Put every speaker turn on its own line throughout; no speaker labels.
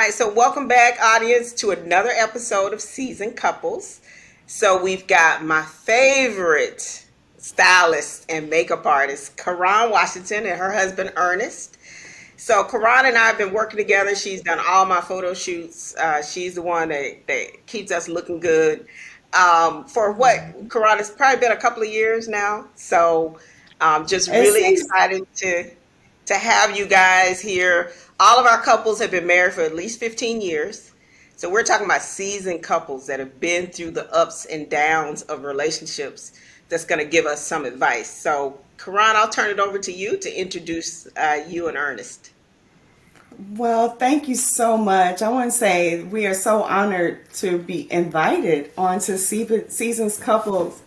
right, so welcome back, audience, to another episode of Seasoned Couples. So we've got my favorite stylist and makeup artist, Karon Washington, and her husband, Ernest. So Karan and I have been working together. She's done all my photo shoots. She's the one that keeps us looking good. For what, Karan, it's probably been a couple of years now. So just
It
really
seems
excited to have you guys here. All of our couples have been married for at least 15 years. So we're talking about seasoned couples that have been through the ups and downs of relationships that's going to give us some advice. So Karan, I'll turn it over to you to introduce you and Ernest.
well. Thank you so much. I want to say we are so honored to be invited onto Seasons Couples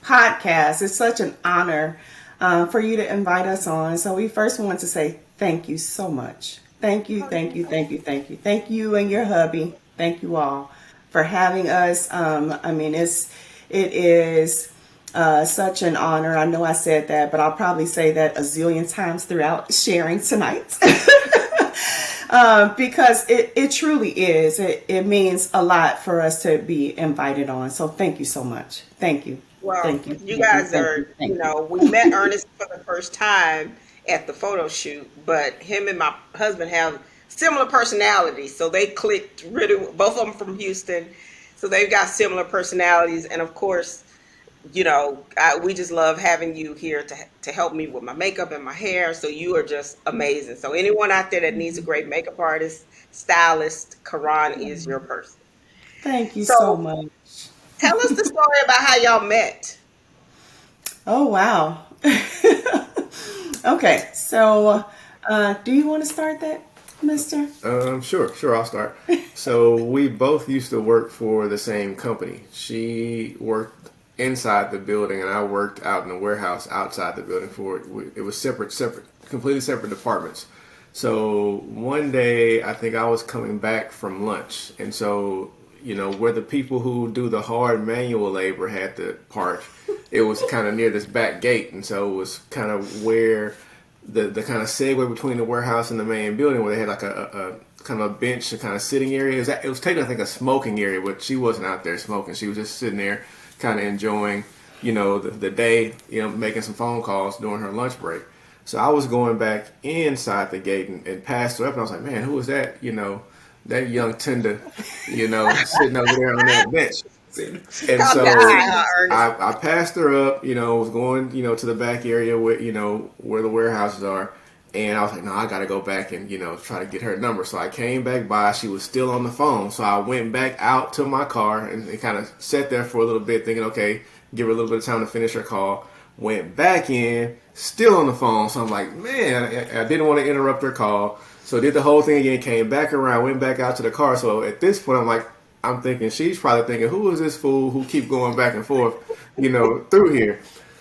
podcast. It's such an honor for you to invite us on. So we first want to say thank you so much. Thank you,
Oh,
thank you, thank you, thank you, thank you, and your hubby. Thank you all for having us. I mean, it is such an honor. I know I said that, but I'll probably say that a zillion times throughout sharing tonight. Because it truly is. It means a lot for us to be invited on. So thank you so much. Thank you.
well,
Thank you.
you
Thank you.
guys
Thank you.
are,
Thank you.
we met Ernest for the first time at the photo shoot, but him and my husband have similar personalities. So they clicked really, both of them from Houston. So they've got similar personalities. And of course, we just love having you here to help me with my makeup and my hair. So you are just amazing. So anyone out there that needs a great makeup artist, stylist, Karan is your person.
Thank you so
So
much.
tell us the story about how y'all met.
Oh, wow. Okay. So, do you want to start that, mister?
Sure, I'll start. So we both used to work for the same company. She worked inside the building, and I worked out in the warehouse outside the building for it. It was separate, completely separate departments. So one day, I think I was coming back from lunch, and so where the people who do the hard manual labor had to park, it was kind of near this back gate, and so it was kind of where the kind of segue between the warehouse and the main building, where they had like a kind of a bench, a kind of sitting area. It was taking, I think, a smoking area, but she wasn't out there smoking. She was just sitting there, kind of enjoying, the day, making some phone calls during her lunch break. So I was going back inside the gate and passed her up, and I was like, man, who was that? That young tender, sitting over there on that bench. And
Calm down,
so
Ernest.
I passed her up, was going, to the back area where, where the warehouses are. And I was like, no, I got to go back and, try to get her number. So I came back by. She was still on the phone. So I went back out to my car and kind of sat there for a little bit thinking, okay, give her a little bit of time to finish her call. Went back in, still on the phone. So I'm like, man, I didn't want to interrupt her call. So I did the whole thing again, came back around, went back out to the car. So at this point, I'm thinking she's probably thinking, who is this fool who keep going back and forth, through here?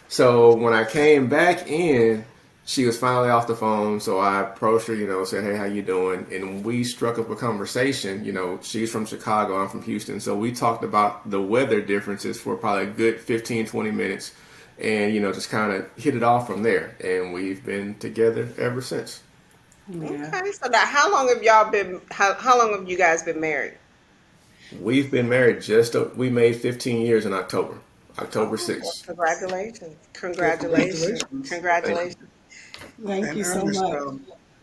So when I came back in, she was finally off the phone. So I approached her, said, hey, how you doing? And we struck up a conversation. She's from Chicago, I'm from Houston. So we talked about the weather differences for probably a good 15, 20 minutes. And, just kind of hit it off from there. And we've been together ever since.
Yeah.
Okay, so now how long have y'all been, how long have you guys been married?
We've been married we made 15 years in October, October
Oh, well,
6th.
congratulations.
Well,
Congratulations.
congratulations.
Thank you.
Congratulations.
Thank
And
you so
Ernest,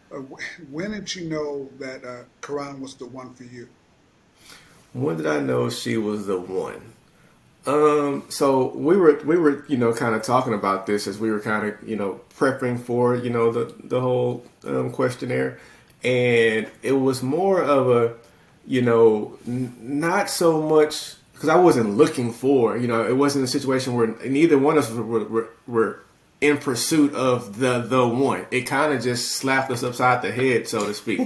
much.
when did you know that Quran was the one for you?
When did I know she was the one? So we were, kind of talking about this as we were kind of, prepping for, the whole questionnaire, and it was more of a, not so much because I wasn't looking for, it wasn't a situation where neither one of us were in pursuit of the one. It kind of just slapped us upside the head, so to speak.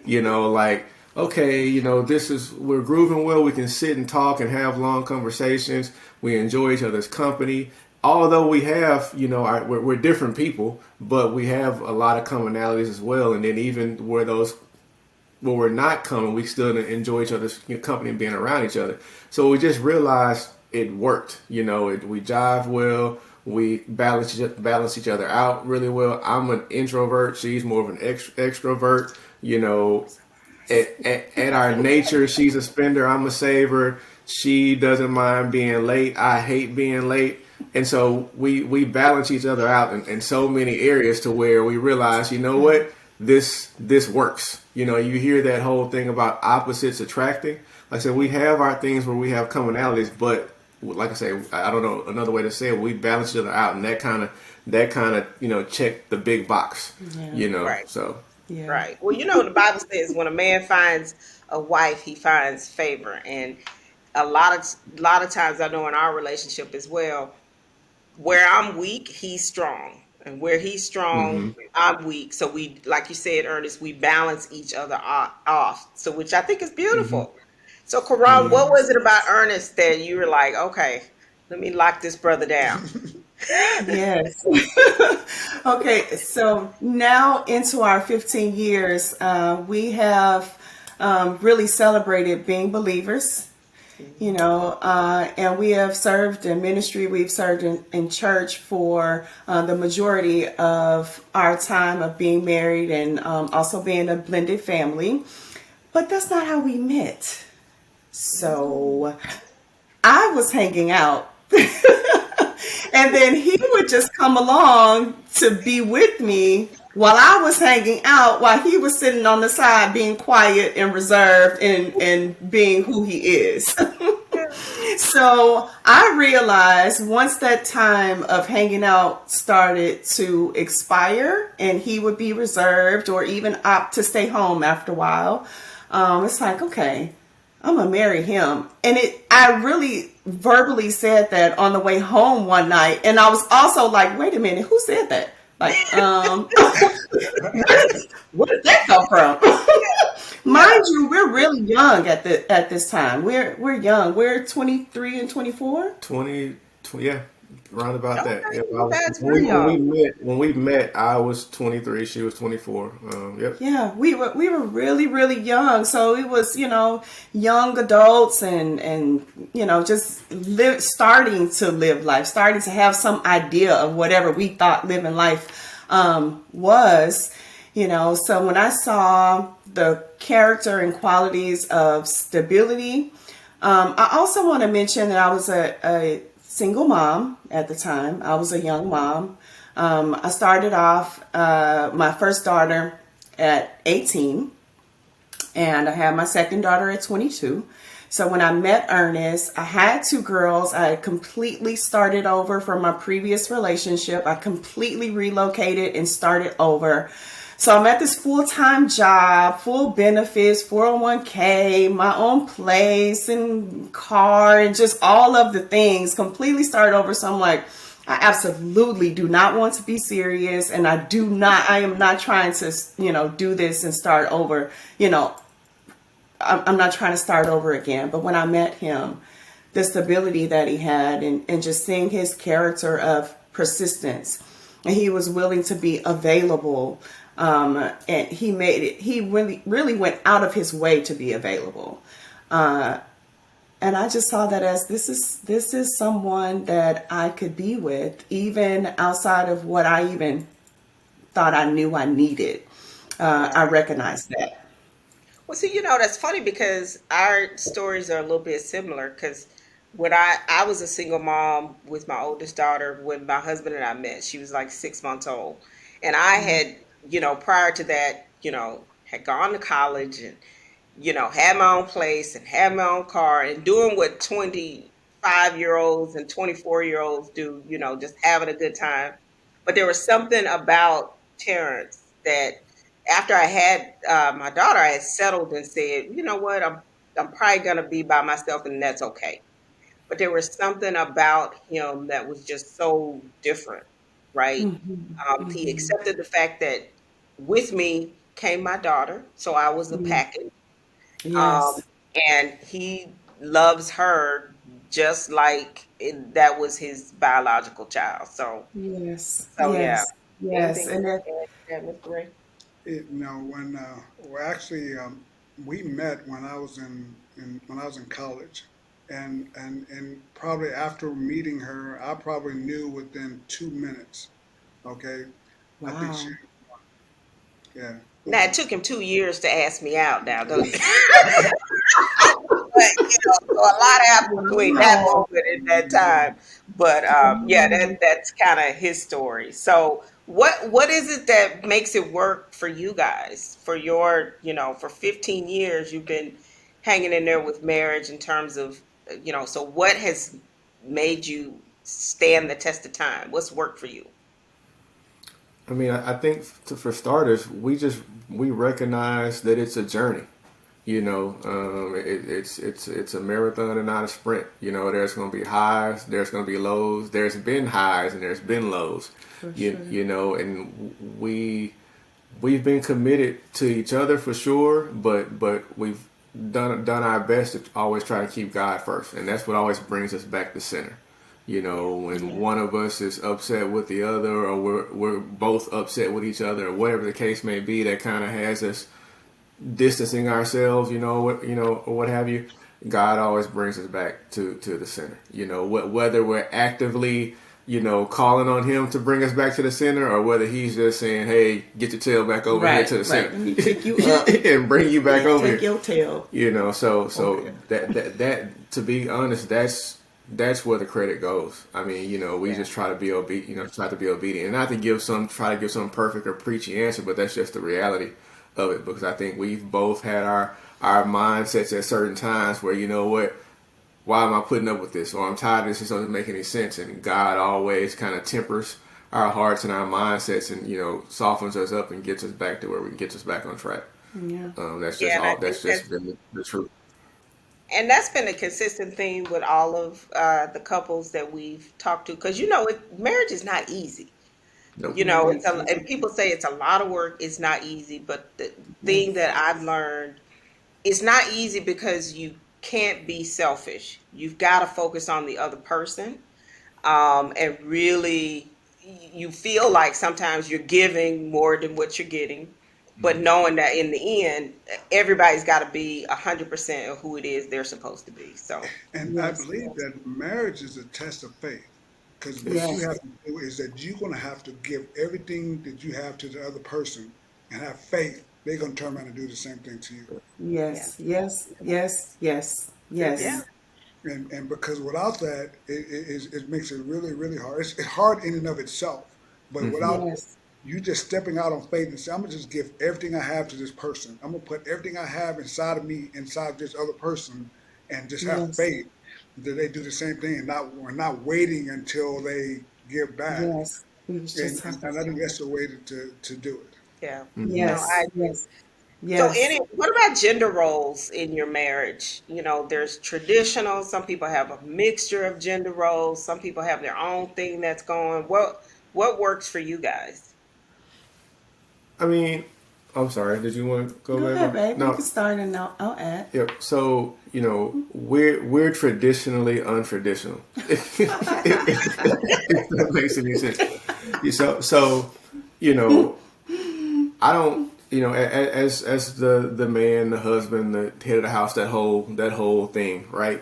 Like, okay, we're grooving well. We can sit and talk and have long conversations. We enjoy each other's company. Although we have, we're different people, but we have a lot of commonalities as well. And then even where we're not common, we still enjoy each other's company and being around each other. So we just realized it worked. We jive well. We balance each other out really well. I'm an introvert. She's more of an extrovert. At our nature, she's a spender. I'm a saver. She doesn't mind being late. I hate being late. And so we balance each other out in so many areas to where we realize, you know what, this works. You know, you hear that whole thing about opposites attracting. Like I said, we have our things where we have commonalities, but like I say, I don't know another way to say it. We balance each other out, and that kind of check the big box.
Yeah.
Right.
So
Yeah.
Right. Well, the Bible says when a man finds a wife, he finds favor, and a lot of times I know in our relationship as well, where I'm weak, he's strong. And where he's strong,
hmm
I'm weak. So we, like you said, Ernest, we balance each other off. So which I think is
hmm
beautiful. So Karan,
yeah.
what was it about Ernest that you were like, okay, let me lock this brother down?
Yes. Okay, so now into our 15 years, we have really celebrated being believers, and we have served in ministry. We've served in church for the majority of our time of being married and also being a blended family. But that's not how we met. So I was hanging out. And then he would just come along to be with me while I was hanging out, while he was sitting on the side being quiet and reserved and being who he is. So I realized once that time of hanging out started to expire and he would be reserved or even opt to stay home after a while, it's like, okay, I'm gonna marry him. And I really verbally said that on the way home one night. And I was also like, wait a minute, who said that? Like, where did that come from?
Yeah.
Mind you, we're really young at this time. We're young. We're 23 and 24.
20, yeah, around about that.
Okay.
Yep, I
Well,
was
that's real young.
when we met, I was 23, she was 24. Yep.
Yeah, we were really really young, so it was young adults and just starting to live life, starting to have some idea of whatever we thought living life was. So when I saw the character and qualities of stability, I also want to mention that I was a single mom at the time. I was a young mom. I started off my first daughter at 18, and I had my second daughter at 22. So when I met Ernest, I had two girls. I had completely started over from my previous relationship. I completely relocated and started over. So I'm at this full-time job, full benefits, 401k, my own place and car and just all of the things, completely start over. So I'm like, I absolutely do not want to be serious, and I am not trying to, do this and start over. I'm not trying to start over again. But when I met him, the stability that he had and just seeing his character of persistence, and he was willing to be available. And he really, really went out of his way to be available. And I just saw that as this is someone that I could be with, even outside of what I even thought I knew I needed. I recognized that.
Well, see, that's funny because our stories are a little bit similar. Because when I was a single mom with my oldest daughter when my husband and I met, she was like 6 months old, and I had, prior to that, had gone to college and had my own place and had my own car and doing what 25-year-olds and 24-year-olds do, just having a good time. But there was something about Terrence that after I had my daughter, I had settled and said, you know what, I'm probably gonna be by myself, and that's okay. But there was something about him that was just so different, right?
Hmm.
He
Hmm.
accepted the fact that with me came my daughter, so I was the package. Um,
Yes.
and he loves her just like that was his biological child. So,
Yes.
yeah.
Yes. Yes.
Anything you
And
want
that,
to add to that, Mr. Ray?
When well, actually, we met when I was in college, and probably after meeting her, I probably knew within 2 minutes. Okay, I think she,
wow.
yeah.
Now it took him 2 years to ask me out. Now, but so a lot happened between that
Wow.
moment and that time. But yeah,
Wow.
that's kind of his story. So what is it that makes it work for you guys? For your, for 15 years you've been hanging in there with marriage in terms of, so what has made you stand the test of time? What's worked for you?
I mean, I think for starters, we recognize that it's a journey. It's a marathon and not a sprint. There's going to be highs, there's going to be lows. There's been highs and there's been lows.
For sure.
And we've been committed to each other for sure, but we've done our best to always try to keep God first, and that's what always brings us back to center. When one of us is upset with the other, or we're both upset with each other, or whatever the case may be, that kind of has us distancing ourselves, or what have you. God always brings us back to the center. Whether we're actively, calling on Him to bring us back to the center, or whether He's just saying, "Hey, get your tail back over here to the center."
Let me pick you up
and bring you back over
take
here.
your tail.
So
Okay.
that to be honest, that's where the credit goes. I mean, we just try to be obedient, and not to try to give some perfect or preachy answer, but that's just the reality of it. Because I think we've both had our mindsets at certain times where, what, why am I putting up with this? Or I'm tired of this. It doesn't make any sense. And God always kind of tempers our hearts and our mindsets, and softens us up and gets us back to where we can get us back on track.
Yeah.
That's just
Yeah, and I
all.
think
That's just been the truth.
and that's been a consistent theme with all of the couples that we've talked to, because marriage is not easy.
Nope.
And people say it's a lot of work. It's not easy, but the thing
Yes.
that I've learned, it's not easy because you can't be selfish. You've got to focus on the other person, and really, you feel like sometimes you're giving more than what you're getting, but knowing that in the end, everybody's got to be 100% of who it is they're supposed to be. So,
And I
Yes.
believe
Yes.
that marriage is a test of faith. Because what you
Yes.
have to do is that you're going to have to give everything that you have to the other person and have faith. They're going to turn around and do the same thing to you.
yeah,
Yes. Yes. Yes. Yes.
yeah,
Yes.
And because without that, it makes it really, really hard. It's hard in and of itself. But
Hmm.
without
Yes.
you just stepping out on faith and say, I'm going to just give everything I have to this person. I'm going to put everything I have inside of me, inside of this other person, and just have
Yes.
faith that they do the same thing, and we're not waiting until they give back.
Yes. We was just
And
talking.
I think that's the way to do it.
yeah. No,
Hmm.
I
Yes.
agree.
Yes.
So,
Yes.
what about gender roles in your marriage? There's traditional. Some people have a mixture of gender roles. Some people have their own thing that's going. What works for you guys?
I mean, I'm sorry. Did you want to go,
Go ahead,
baby?
babe. You
No.
can start and I'll add.
Yep. So we're traditionally untraditional. If that makes any sense. So you know I don't as the man, the husband, the head of the house, that whole thing, right?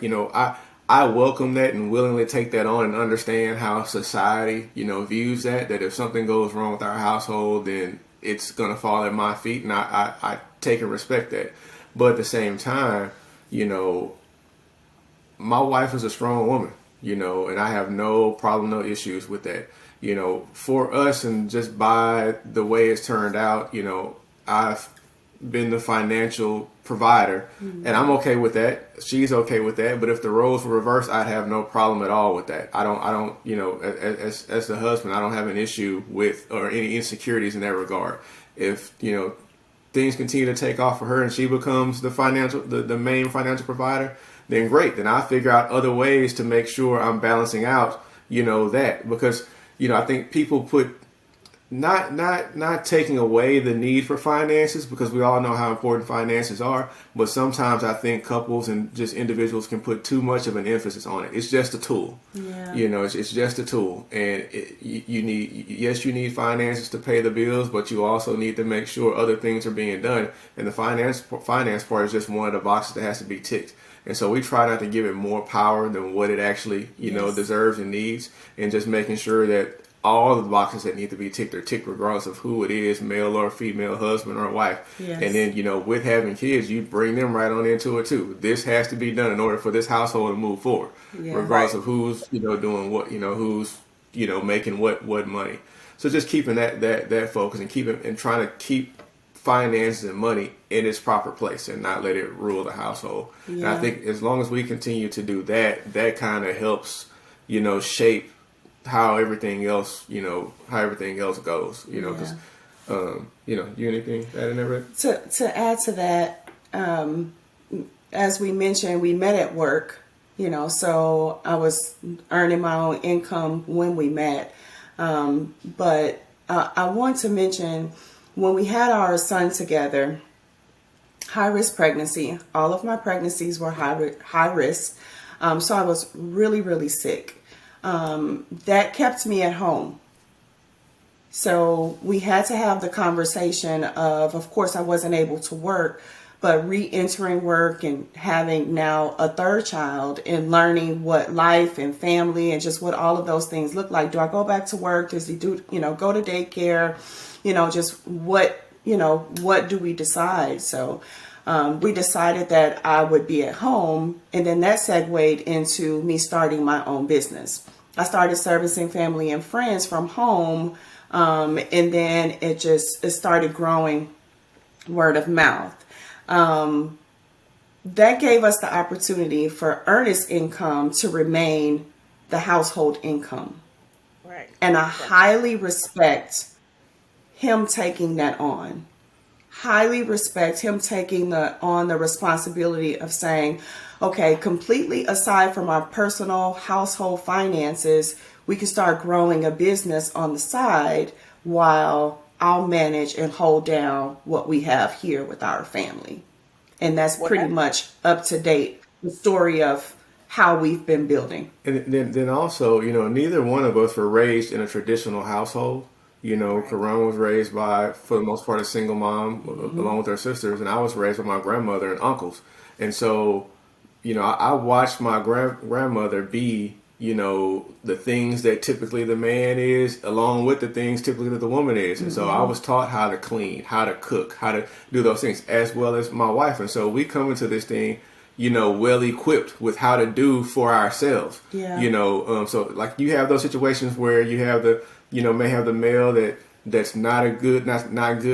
I welcome that and willingly take that on and understand how society views that if something goes wrong with our household, then it's gonna fall at my feet, and I take and respect that. But at the same time, you know, my wife is a strong woman, and I have no problem, no issues with that. For us, and just by the way it's turned out, I've been the financial provider, and I'm okay with that. She's okay with that. But if the roles were reversed, I'd have no problem at all with that. I don't, as the husband, I don't have an issue with or any insecurities in that regard. If things continue to take off for her and she becomes the main financial provider, then great. Then I figure out other ways to make sure I'm balancing out, that, because, I think people put not taking away the need for finances, because we all know how important finances are, but sometimes I think couples and just individuals can put too much of an emphasis on it. It's just a tool.
Yeah.
It's just a tool, and you need finances to pay the bills, but you also need to make sure other things are being done, and the finance part is just one of the boxes that has to be ticked. And so we try not to give it more power than what it actually
Yes.
deserves and needs, and just making sure that all the boxes that need to be ticked are ticked, regardless of who it is, male or female, husband or wife. And
Yes.
then, with having kids, you bring them right on into it too. This has to be done in order for this household to move forward,
Yeah.
regardless
Right.
of who's, doing what, who's, making what money. So just keeping that focus and keeping and trying to keep finances and money in its proper place and not let it rule the household. And I
Yeah.
think as long as we continue to do that, that kind of helps, shape how everything else, goes, because,
Yeah.
you anything that I never.
To add to that, as we mentioned, we met at work, so I was earning my own income when we met. But I want to mention when we had our son together, high risk pregnancy, all of my pregnancies were high risk. So I was really, really sick. That kept me at home. So we had to have the conversation of course, I wasn't able to work, but re-entering work and having now a third child and learning what life and family and just what all of those things look like. Do I go back to work? Does he do, go to daycare? Just what do we decide? So we decided that I would be at home, and then that segued into me starting my own business. I started servicing family and friends from home. And then it started growing word of mouth. That gave us the opportunity for Ernest's income to remain the household income.
Right.
And I highly respect him taking that on. Highly respect him taking on the responsibility of saying, okay, completely aside from our personal household finances, we can start growing a business on the side while I'll manage and hold down what we have here with our family. And that's
Well,
pretty much up to date, the story of how we've been building.
And then also, neither one of us were raised in a traditional household. Karan was raised by, for the most part, a single mom along with her sisters, and I was raised by my grandmother and uncles. And so, I watched my grandmother be, the things that typically the man is, along with the things typically that the woman is. And so I was taught how to clean, how to cook, how to do those things, as well as my wife. And so we come into this thing, well equipped with how to do for ourselves.
Yeah.
So like you have those situations where you have may have the male that's not good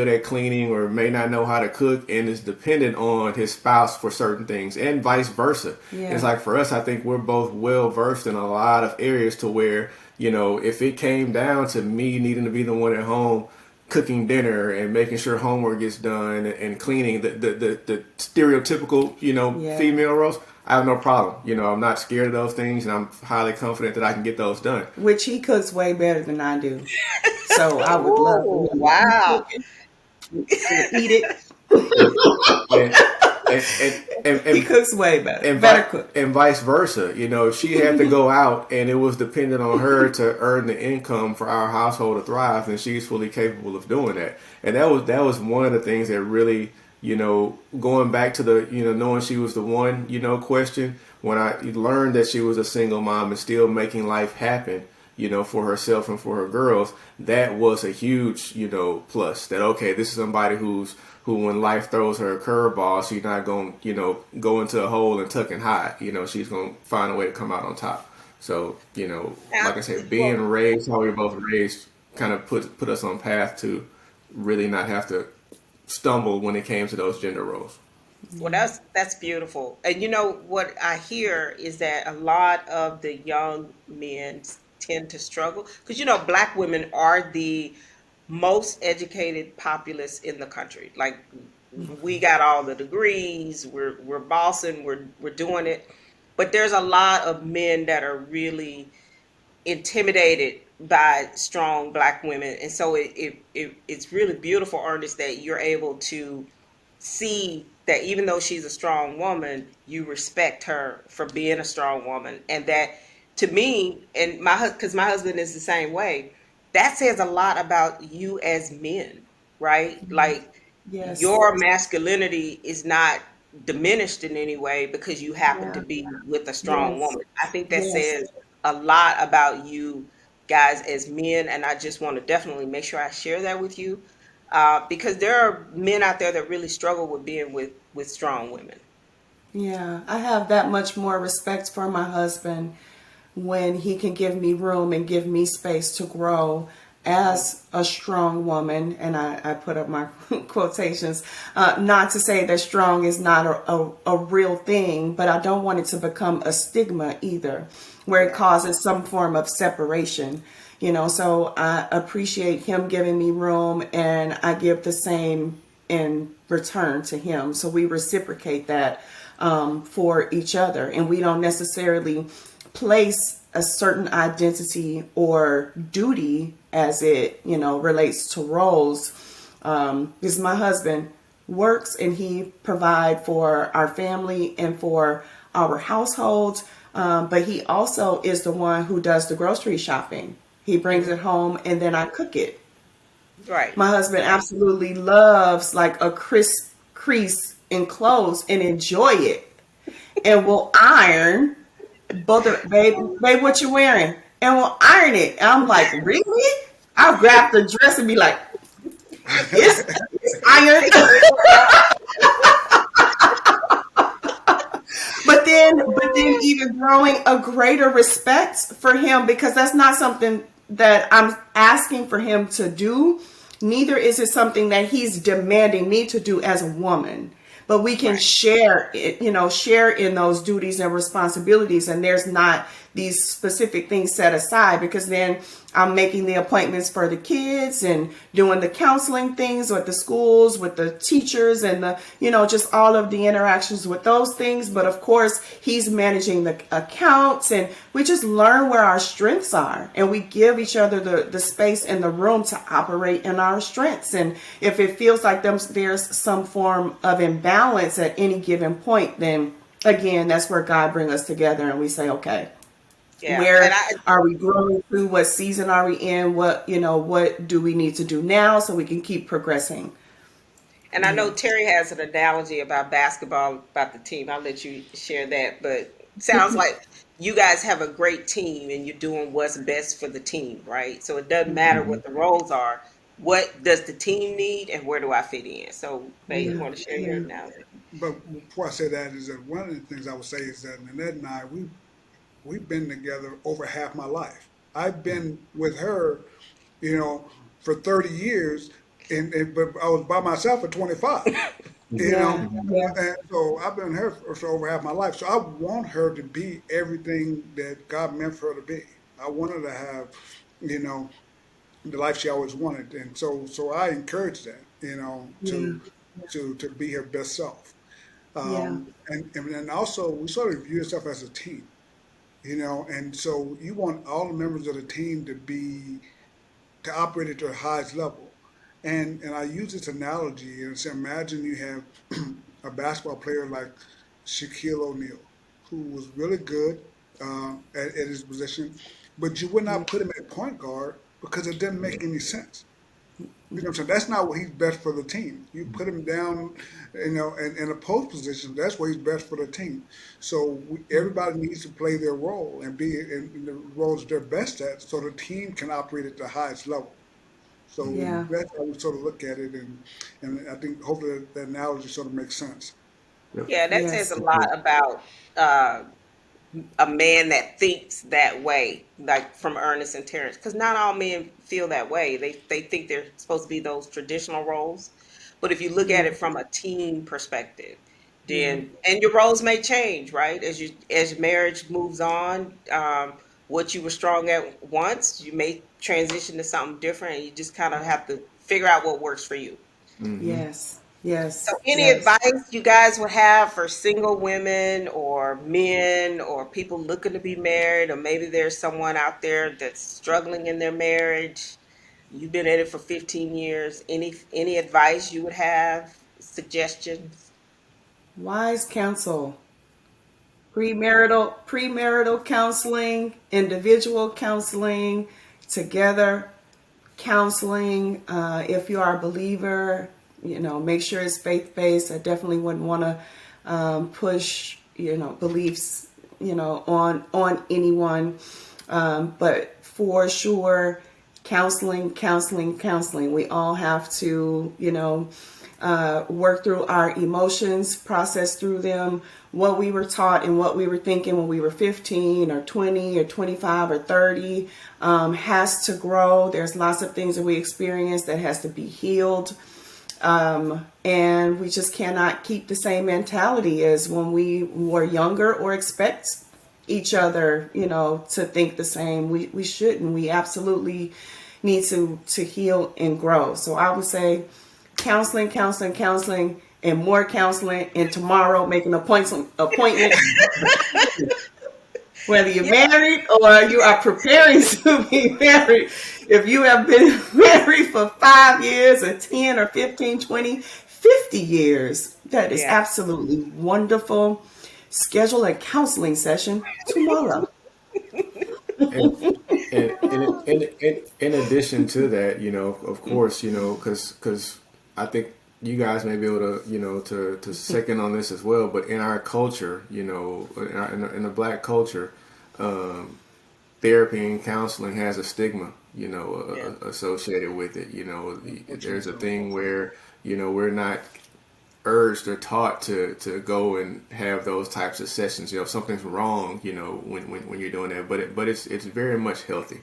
at cleaning or may not know how to cook and is dependent on his spouse for certain things, and vice versa.
Yeah.
It's like for us, I think we're both well versed in a lot of areas to where, if it came down to me needing to be the one at home cooking dinner and making sure homework gets done and cleaning the stereotypical,
Yeah.
female roles, I have no problem. I'm not scared of those things, and I'm highly confident that I can get those done.
Which he cooks way better than I do. So I would love
Ooh,
for him to
wow.
cook and eat it.
And and
He cooks way better.
and,
Better
vi-
cook.
and vice versa. If she had to go out and it was dependent on her to earn the income for our household to thrive, then she's fully capable of doing that. And that was one of the things that really, going back to the, knowing she was the one, question, when I learned that she was a single mom and still making life happen, for herself and for her girls, that was a huge, plus. That, okay, this is somebody who when life throws her a curveball, she's not going, go into a hole and tuck and hide. She's going to find a way to come out on top. So, like I said, being raised how we were both raised kind of put us on path to really not have to stumble when it came to those gender roles.
Well, that's beautiful. And what I hear is that a lot of the young men tend to struggle because black women are the most educated populace in the country. Like we got all the degrees, we're bossing, we're doing it. But there's a lot of men that are really intimidated by strong black women. And so it's really beautiful, Ernest, that you're able to see that even though she's a strong woman, you respect her for being a strong woman. And that to me, and because my husband is the same way, that says a lot about you as men, right? Like
Yes.
your masculinity is not diminished in any way because you happen
Yeah.
to be with a strong
Yes.
woman. I think that
Yes.
says a lot about you guys as men, and I just want to definitely make sure I share that with you, because there are men out there that really struggle with being with strong women.
Yeah, I have that much more respect for my husband when he can give me room and give me space to grow as a strong woman. And I put up my quotations, not to say that strong is not a real thing, but I don't want it to become a stigma either, where it causes some form of separation. So I appreciate him giving me room, and I give the same in return to him. So we reciprocate that for each other, and we don't necessarily place a certain identity or duty as it relates to roles, because my husband works and he provide for our family and for our household, but he also is the one who does the grocery shopping. He brings it home and then I cook it.
Right.
My husband absolutely loves like a crisp crease in clothes and enjoy it, and will iron both of, babe, what you wearing? And we'll iron it. And I'm like, really? I'll grab the dress and be like, it's ironed. But then even growing a greater respect for him, because that's not something that I'm asking for him to do. Neither is it something that he's demanding me to do as a woman. But we can share it, share in those duties and responsibilities. And there's not these specific things set aside, because then I'm making the appointments for the kids and doing the counseling things with the schools, with the teachers, and just all of the interactions with those things. But of course, he's managing the accounts, and we just learn where our strengths are, and we give each other the space and the room to operate in our strengths. And if it feels like there's some form of imbalance at any given point, then again, that's where God brings us together and we say, okay,
Yeah.
where are we growing to? What season are we in? What do we need to do now so we can keep progressing?
And I know Terry has an analogy about basketball, about the team. I'll let you share that. But it sounds like you guys have a great team and you're doing what's best for the team, right? So it doesn't matter what the roles are. What does the team need and where do I fit in? So, babe, you
Yeah.
want to share your analogy?
But before I say that, is that one of the things I would say is that Nanette and I, we've been together over half my life. I've been with her, for 30 years, but I was by myself for 25. You know,
Yeah. Yeah.
and so I've been with her for over half my life. So I want her to be everything that God meant for her to be. I want her to have, you know, the life she always wanted, and so I encourage that,
Yeah.
to be her best self.
Yeah.
And then also we sort of view ourselves as a team, and so you want all the members of the team to operate at their highest level. And I use this analogy and say, imagine you have a basketball player like Shaquille O'Neal, who was really good at his position, but you would not put him at point guard because it didn't make any sense. You know what I'm saying? That's not what he's best for the team. You put him down, in a post position. That's where he's best for the team. So everybody needs to play their role and be in the roles they're best at, so the team can operate at the highest level. So
Yeah.
that's how we sort of look at it, and I think hopefully that analogy sort of makes sense.
Yep.
Yeah, that says
Yes.
a lot about a man that thinks that way, like from Ernest and Terrence, because not all men feel that way. They think they're supposed to be those traditional roles, but if you look
Yeah.
at it from a team perspective,
Yeah.
then and your roles may change, right? As marriage moves on, what you were strong at once, you may transition to something different, and you just kind of have to figure out what works for you.
Mm-hmm.
Yes.
So,
Yes.
any
Yes.
advice you guys would have for single women or men or people looking to be married, or maybe there's someone out there that's struggling in their marriage? You've been at it for 15 years. Any advice you would have? Suggestions?
Wise counsel. Premarital counseling, individual counseling, together counseling. If you are a believer, make sure it's faith based. I definitely wouldn't want to push, beliefs, on anyone. But for sure, counseling, counseling, counseling. We all have to, work through our emotions, process through them, what we were taught and what we were thinking when we were 15 or 20 or 25 or 30 has to grow. There's lots of things that we experience that has to be healed. And we just cannot keep the same mentality as when we were younger or expect each other, to think the same. We shouldn't. We absolutely need to heal and grow. So I would say counseling, counseling, counseling, and more counseling. And tomorrow, make an appointment. Whether you're married or you are preparing to be married. If you have been married for 5 years or 10 or 15, 20, 50 years, that is absolutely wonderful. Schedule a counseling session tomorrow.
And in addition to that, of course, because I think you guys may be able to, to second on this as well. But in our culture, in the Black culture, therapy and counseling has a stigma, associated with it. There's a thing where, we're not urged or taught to go and have those types of sessions. If something's wrong, when you're doing that, but it's very much healthy,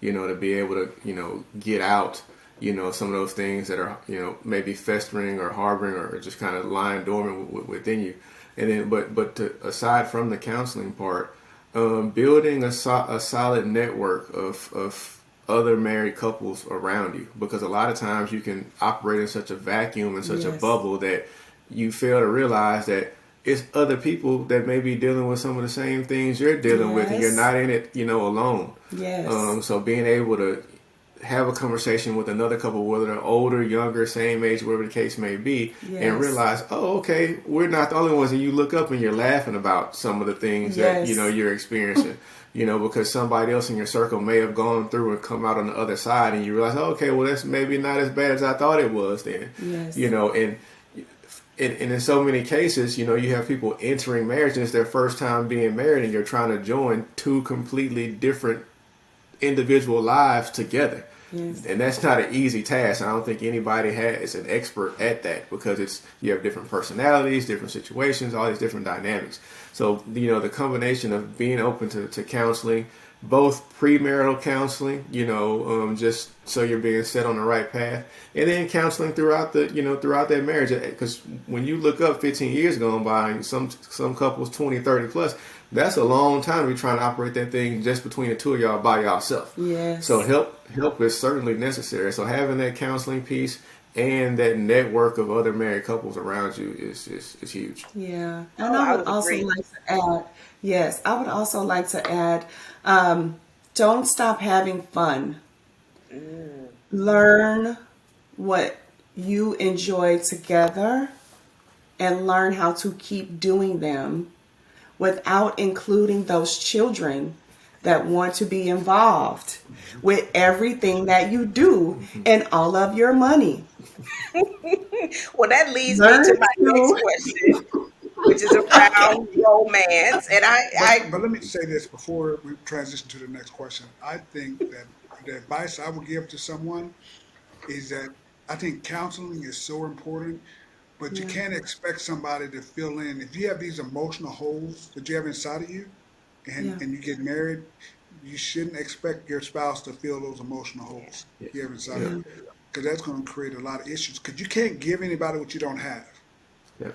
to be able to, get out, some of those things that are, maybe festering or harboring or just kind of lying dormant within you. And then, but aside from the counseling part, building a solid network of other married couples around you, because a lot of times you can operate in such a vacuum and such a bubble that you fail to realize that it's other people that may be dealing with some of the same things you're dealing with, and you're not in it, alone.
Yes.
So being able to have a conversation with another couple, whether they're older, younger, same age, whatever the case may be, and realize, oh, okay, we're not the only ones. And you look up and you're laughing about some of the things that, you're experiencing, because somebody else in your circle may have gone through and come out on the other side, and you realize, oh, okay, well, that's maybe not as bad as I thought it was then, and in so many cases, you have people entering marriage and it's their first time being married, and you're trying to join two completely different individual lives together.
Yes.
And that's not an easy task. I don't think anybody is an expert at that, because you have different personalities, different situations, all these different dynamics. So, the combination of being open to counseling, both premarital counseling, just so you're being set on the right path, and then counseling throughout that marriage. Because when you look up 15 years going by, and some couples 20, 30 plus, that's a long time to be trying to operate that thing just between the two of y'all by yourself.
Yes.
So help is certainly necessary. So having that counseling piece and that network of other married couples around you is huge.
Yeah. And I would also like to add, I would also like to add, don't stop having fun. Learn what you enjoy together and learn how to keep doing them without including those children that want to be involved with everything that you do and all of your money.
Well, that leads me to my next question, which is around romance. And
but let me say this before we transition to the next question. I think that the advice I would give to someone is that I think counseling is so important, but you can't expect somebody to fill in. If you have these emotional holes that you have inside of you, and you get married, you shouldn't expect your spouse to fill those emotional holes you have inside of you, because that's going to create a lot of issues. Because you can't give anybody what you don't have.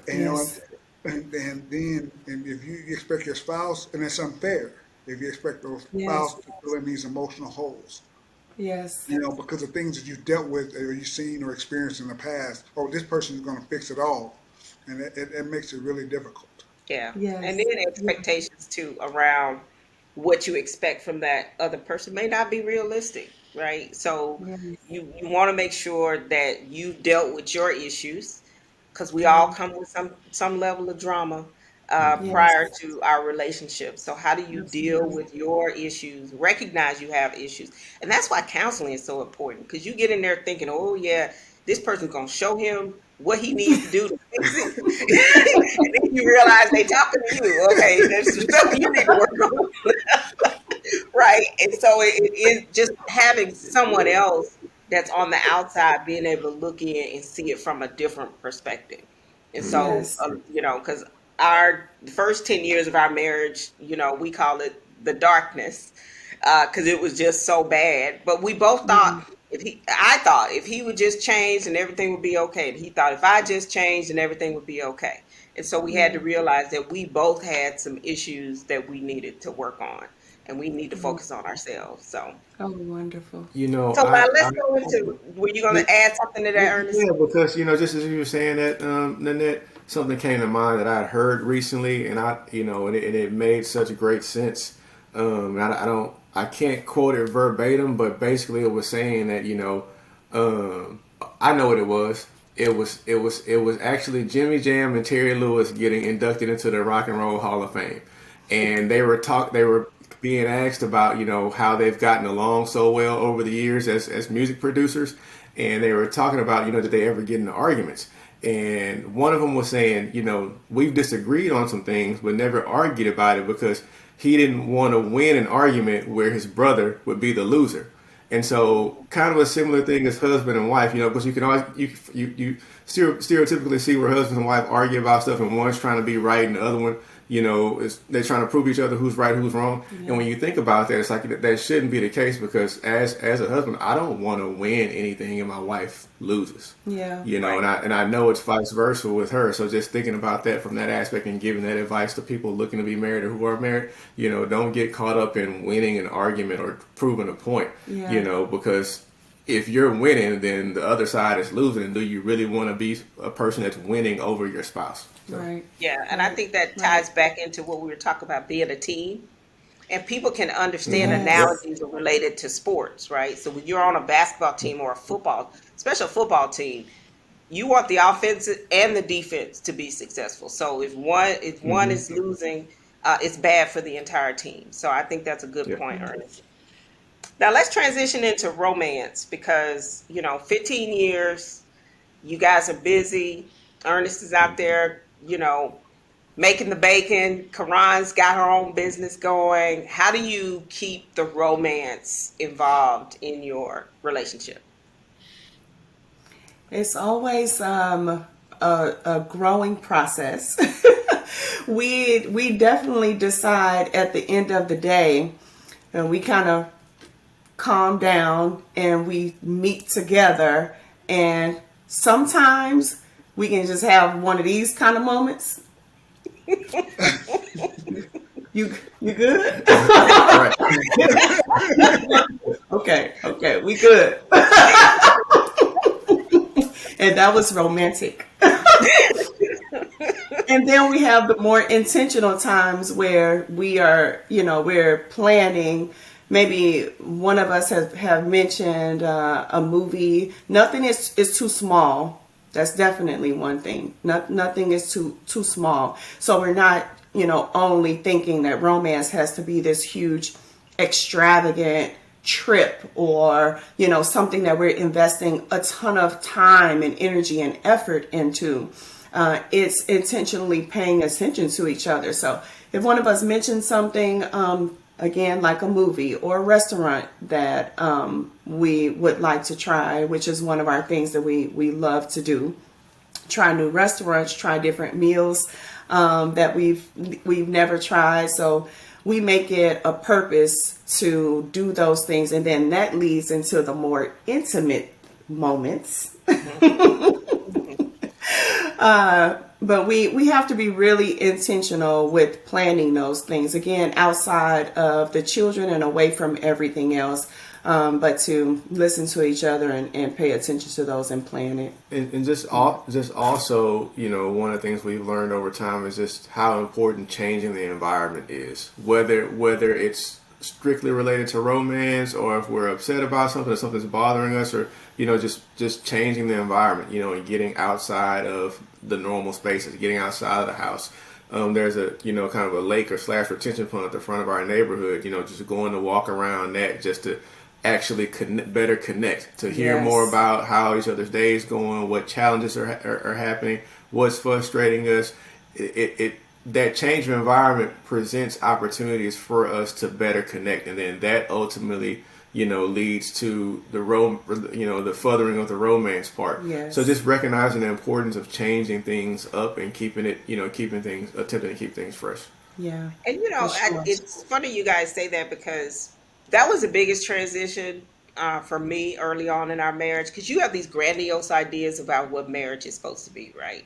And and then if you expect your spouse, and it's unfair if you expect your spouse to fill in these emotional holes.
Yes.
Because of things that you've dealt with or you've seen or experienced in the past. Oh, this person is going to fix it all, and it makes it really difficult.
Yeah.
Yes.
And then expectations too around what you expect from that other person may not be realistic, right? So you want to make sure that you've dealt with your issues, because we all come with some level of drama prior to our relationship. So how do you deal with your issues? Recognize you have issues. And that's why counseling is so important, because you get in there thinking, oh yeah, this person's going to show him what he needs to do to fix it. And then you realize they talking to you. Okay, there's some stuff you need to work on. Right. And so it is just having someone else that's on the outside being able to look in and see it from a different perspective. And so,
Yes.
because our the first 10 years of our marriage, we call it the darkness, because it was just so bad. But we both thought I thought if he would just change and everything would be okay. And he thought if I just changed and everything would be okay. And so we had to realize that we both had some issues that we needed to work on and we need to focus on ourselves. So,
Oh, wonderful.
You know,
so now
I
let's go into. Were you going to add something to that, Ernest?
yeah, because just as you were saying that, Nanette, something came to mind that I'd heard recently, and it made such great sense. I can't quote it verbatim, but basically it was saying that I know what it was. It was actually Jimmy Jam and Terry Lewis getting inducted into the Rock and Roll Hall of Fame, and they were being asked about how they've gotten along so well over the years as music producers, and they were talking about did they ever get into arguments, and one of them was saying we've disagreed on some things but never argued about it because he didn't want to win an argument where his brother would be the loser. And so, kind of a similar thing as husband and wife, because you can always you stereotypically see where husband and wife argue about stuff, and one's trying to be right, and the other one, they're trying to prove each other who's right, who's wrong. Yeah. And when you think about that, it's like that shouldn't be the case because as a husband, I don't want to win anything, and my wife loses.
Yeah,
right.
and I know it's vice versa with her. So just thinking about that from that aspect and giving that advice to people looking to be married or who are married, don't get caught up in winning an argument or proving a point.
Yeah.
Because if you're winning, then the other side is losing. And do you really want to be a person that's winning over your spouse? So.
Right.
Yeah, and I think that ties back into what we were talking about being a team. And people can understand analogies related to sports, right? So when you're on a basketball team or a football, especially a football team, you want the offense and the defense to be successful. So if one is losing, it's bad for the entire team. So I think that's a good point, Ernest. Now let's transition into romance because 15 years, you guys are busy. Ernest is out there, making the bacon. Karon's got her own business going. How do you keep the romance involved in your relationship?
It's always a growing process. We definitely decide at the end of the day, and we kind of calm down and we meet together, and sometimes we can just have one of these kind of moments. You good?
Right.
Okay, we good. And that was romantic. And then we have the more intentional times where we are, we're planning. Maybe one of us have mentioned a movie. Nothing is too small. That's definitely one thing. Nothing is too small. So we're not, only thinking that romance has to be this huge, extravagant trip or, something that we're investing a ton of time and energy and effort into. It's intentionally paying attention to each other. So if one of us mentions something, again, like a movie or a restaurant that we would like to try, which is one of our things that we love to do. Try new restaurants, try different meals that we've never tried. So we make it a purpose to do those things. And then that leads into the more intimate moments. But we have to be really intentional with planning those things, again, outside of the children and away from everything else, but to listen to each other and pay attention to those and plan it.
And just also, one of the things we've learned over time is just how important changing the environment is, whether it's strictly related to romance or if we're upset about something or something's bothering us or, just changing the environment, and getting outside of the normal spaces, getting outside of the house. There's a, kind of a lake or / retention pond at the front of our neighborhood, just going to walk around that just to actually better connect, to hear more about how each other's days going, what challenges are happening, what's frustrating us. that change of environment presents opportunities for us to better connect, and then that ultimately, leads to the furthering of the romance part.
Yes.
So just recognizing the importance of changing things up and attempting to keep things fresh.
Yeah.
And
For sure.
it's funny you guys say that because that was the biggest transition for me early on in our marriage. Because you have these grandiose ideas about what marriage is supposed to be, right?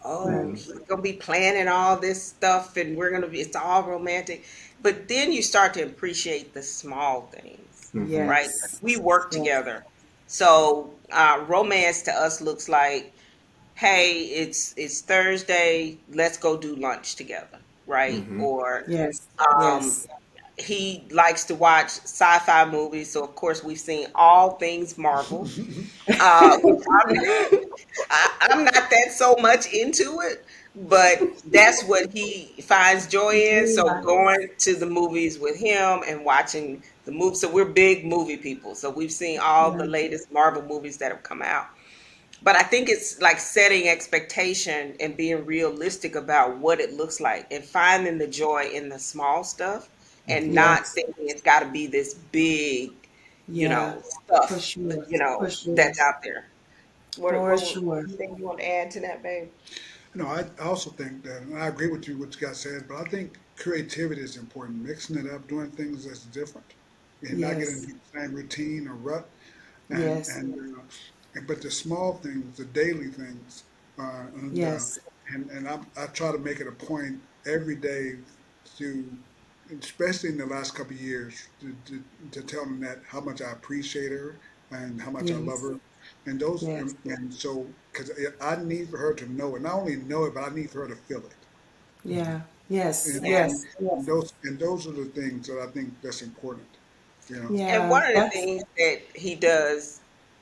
Oh,
Right.
he's gonna be planning all this stuff, and it's all romantic. But then you start to appreciate the small things, right?
Yes.
We work
Yes.
together, so romance to us looks like, hey, it's Thursday, let's go do lunch together, right? Or
Yes.
um,
Yes.
he likes to watch sci-fi movies, so of course we've seen all things Marvel. Which I'm not that so much into it, but that's what he finds joy in. So going to the movies with him and watching the movie. So we're big movie people. So we've seen all the
Yeah.
latest Marvel movies that have come out. But I think it's like setting expectation and being realistic about what it looks like and finding the joy in the small stuff and not
Yes.
thinking it's got to be this big,
Yeah. For
stuff,
sure. For sure.
that's out there.
For
What
sure.
anything you want to add to that, babe?
I also think that, and I agree with you what you guys said, but I think creativity is important. Mixing it up, doing things that's different, and not getting
Yes.
into the same routine or rut. And
Yes.
but the small things, the daily things,
Yes.
and I try to make it a point every day to, especially in the last couple of years, to tell them that how much I appreciate her and how much I love
Yes.
her, and those
Yes.
and so because I need for her to know it, not only know it, but I need for her to feel it,
Yeah. Yes.
and
Yes.
Yes. Yes.
those are the things that I think that's important, you know.
And
Yeah.
one of the
That's
things that he does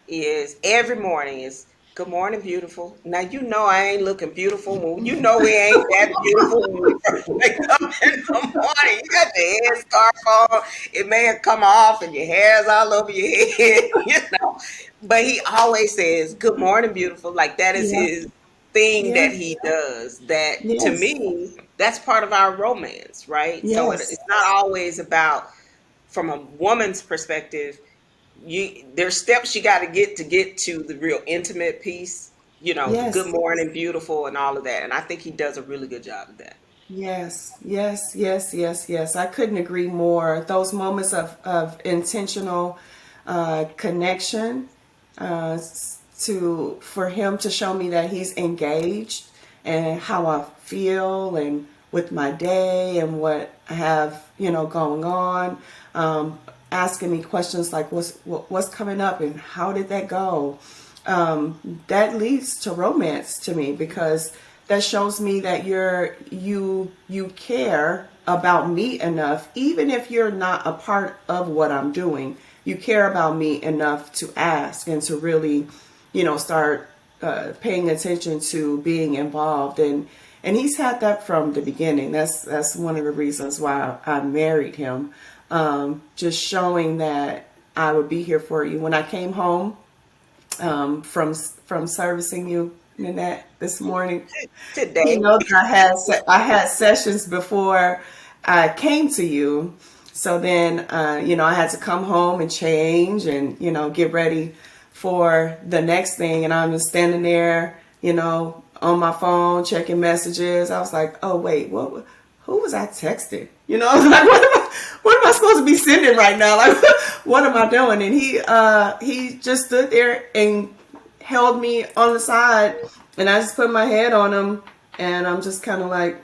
is every morning is good morning, beautiful. Now you know I ain't looking beautiful. You know we ain't that beautiful when we first wake up in the morning. You got the headscarf on. It may have come off and your hair's all over your head, But he always says, good morning, beautiful. Like that is
yeah.
his thing
Yeah.
that he does. That to
Yes.
me, that's part of our romance, right? So
Yes.
it's not always about from a woman's perspective, there's steps you got to get to the real intimate piece, the good
Yes.
morning beautiful and all of that, and I think he does a really good job of that.
Yes, yes, yes, yes, yes. I couldn't agree more. Those moments of intentional connection to for him to show me that he's engaged and how I feel and with my day and what I have, going on. Asking me questions like what's coming up and how did that go? That leads to romance to me because that shows me that you care about me enough, even if you're not a part of what I'm doing. You care about me enough to ask and to really, start paying attention to being involved. And he's had that from the beginning. That's one of the reasons why I married him. Just showing that I would be here for you when I came home from servicing you, Nanette, this morning. He
Today,
knows I had sessions before I came to you. So then, I had to come home and change and, get ready for the next thing. And I'm just standing there, on my phone, checking messages. I was like, oh, wait, who was I texting? I was like, what am I supposed to be sending right now? Like, what am I doing? And he just stood there and held me on the side, and I just put my head on him, and I'm just kind of like,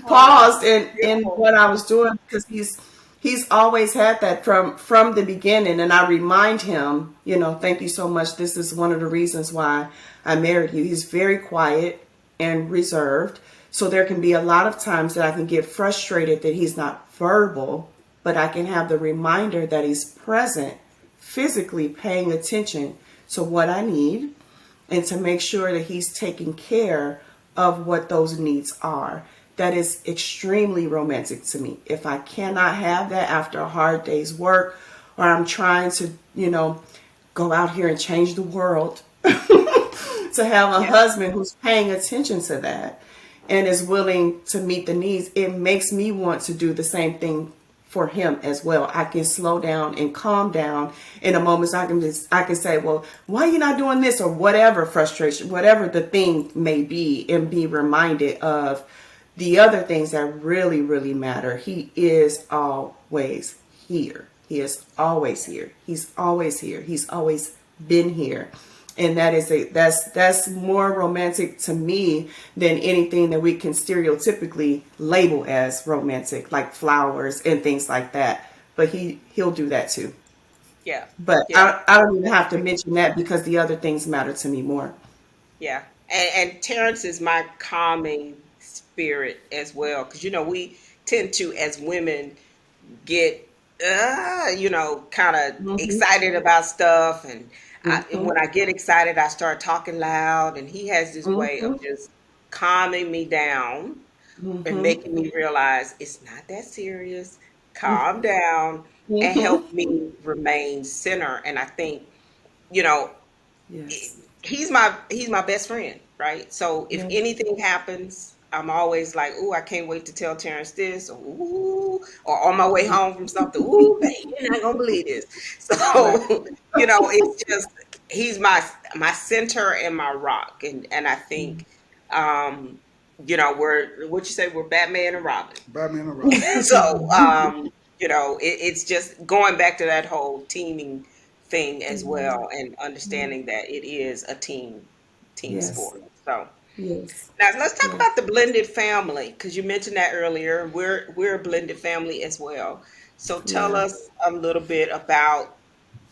paused in what I was doing because he's always had that from the beginning, and I remind him, thank you so much. This is one of the reasons why I married you. He's very quiet and reserved, so there can be a lot of times that I can get frustrated that he's not verbal, but I can have the reminder that he's present, physically paying attention to what I need and to make sure that he's taking care of what those needs are. That is extremely romantic to me. If I cannot have that after a hard day's work, or I'm trying to, go out here and change the world, to to have a
Yeah.
husband who's paying attention to that and is willing to meet the needs, it makes me want to do the same thing for him as well. I can slow down and calm down in a moment. So I can say, well, why are you not doing this, or whatever frustration, whatever the thing may be, and be reminded of the other things that really, really matter. He is always here. He is always here. He's always here. He's always been here. And that's more romantic to me than anything that we can stereotypically label as romantic, like flowers and things like that. But he'll do that too.
Yeah.
But
Yeah.
I don't even have to mention that because the other things matter to me more.
Yeah. And Terrence is my calming spirit as well. Because, we tend to, as women, get, kind of
Hmm.
excited about stuff. And
Hmm.
when I get excited, I start talking loud. And he has this way of
Hmm.
just calming me down and
Hmm.
making me realize it's not that serious. Calm down and
Hmm.
help me remain center. And I think, you know,
Yes.
he's my best friend, right? So if
Yes.
anything happens, I'm always like, "Ooh, I can't wait to tell Terrence this," or "Ooh," or on my way home from something, "Ooh, babe, you're not gonna believe this."
Right.
So, it's just he's my center and my rock, and I think, um, we're what you say, we're Batman and Robin.
Batman and Robin.
So, it's just going back to that whole teaming thing as well, and understanding that it is a team
Yes.
sport. So
Yes.
now let's talk
Yes.
about the blended family, because you mentioned that earlier. We're a blended family as well. So tell
Yeah.
us a little bit about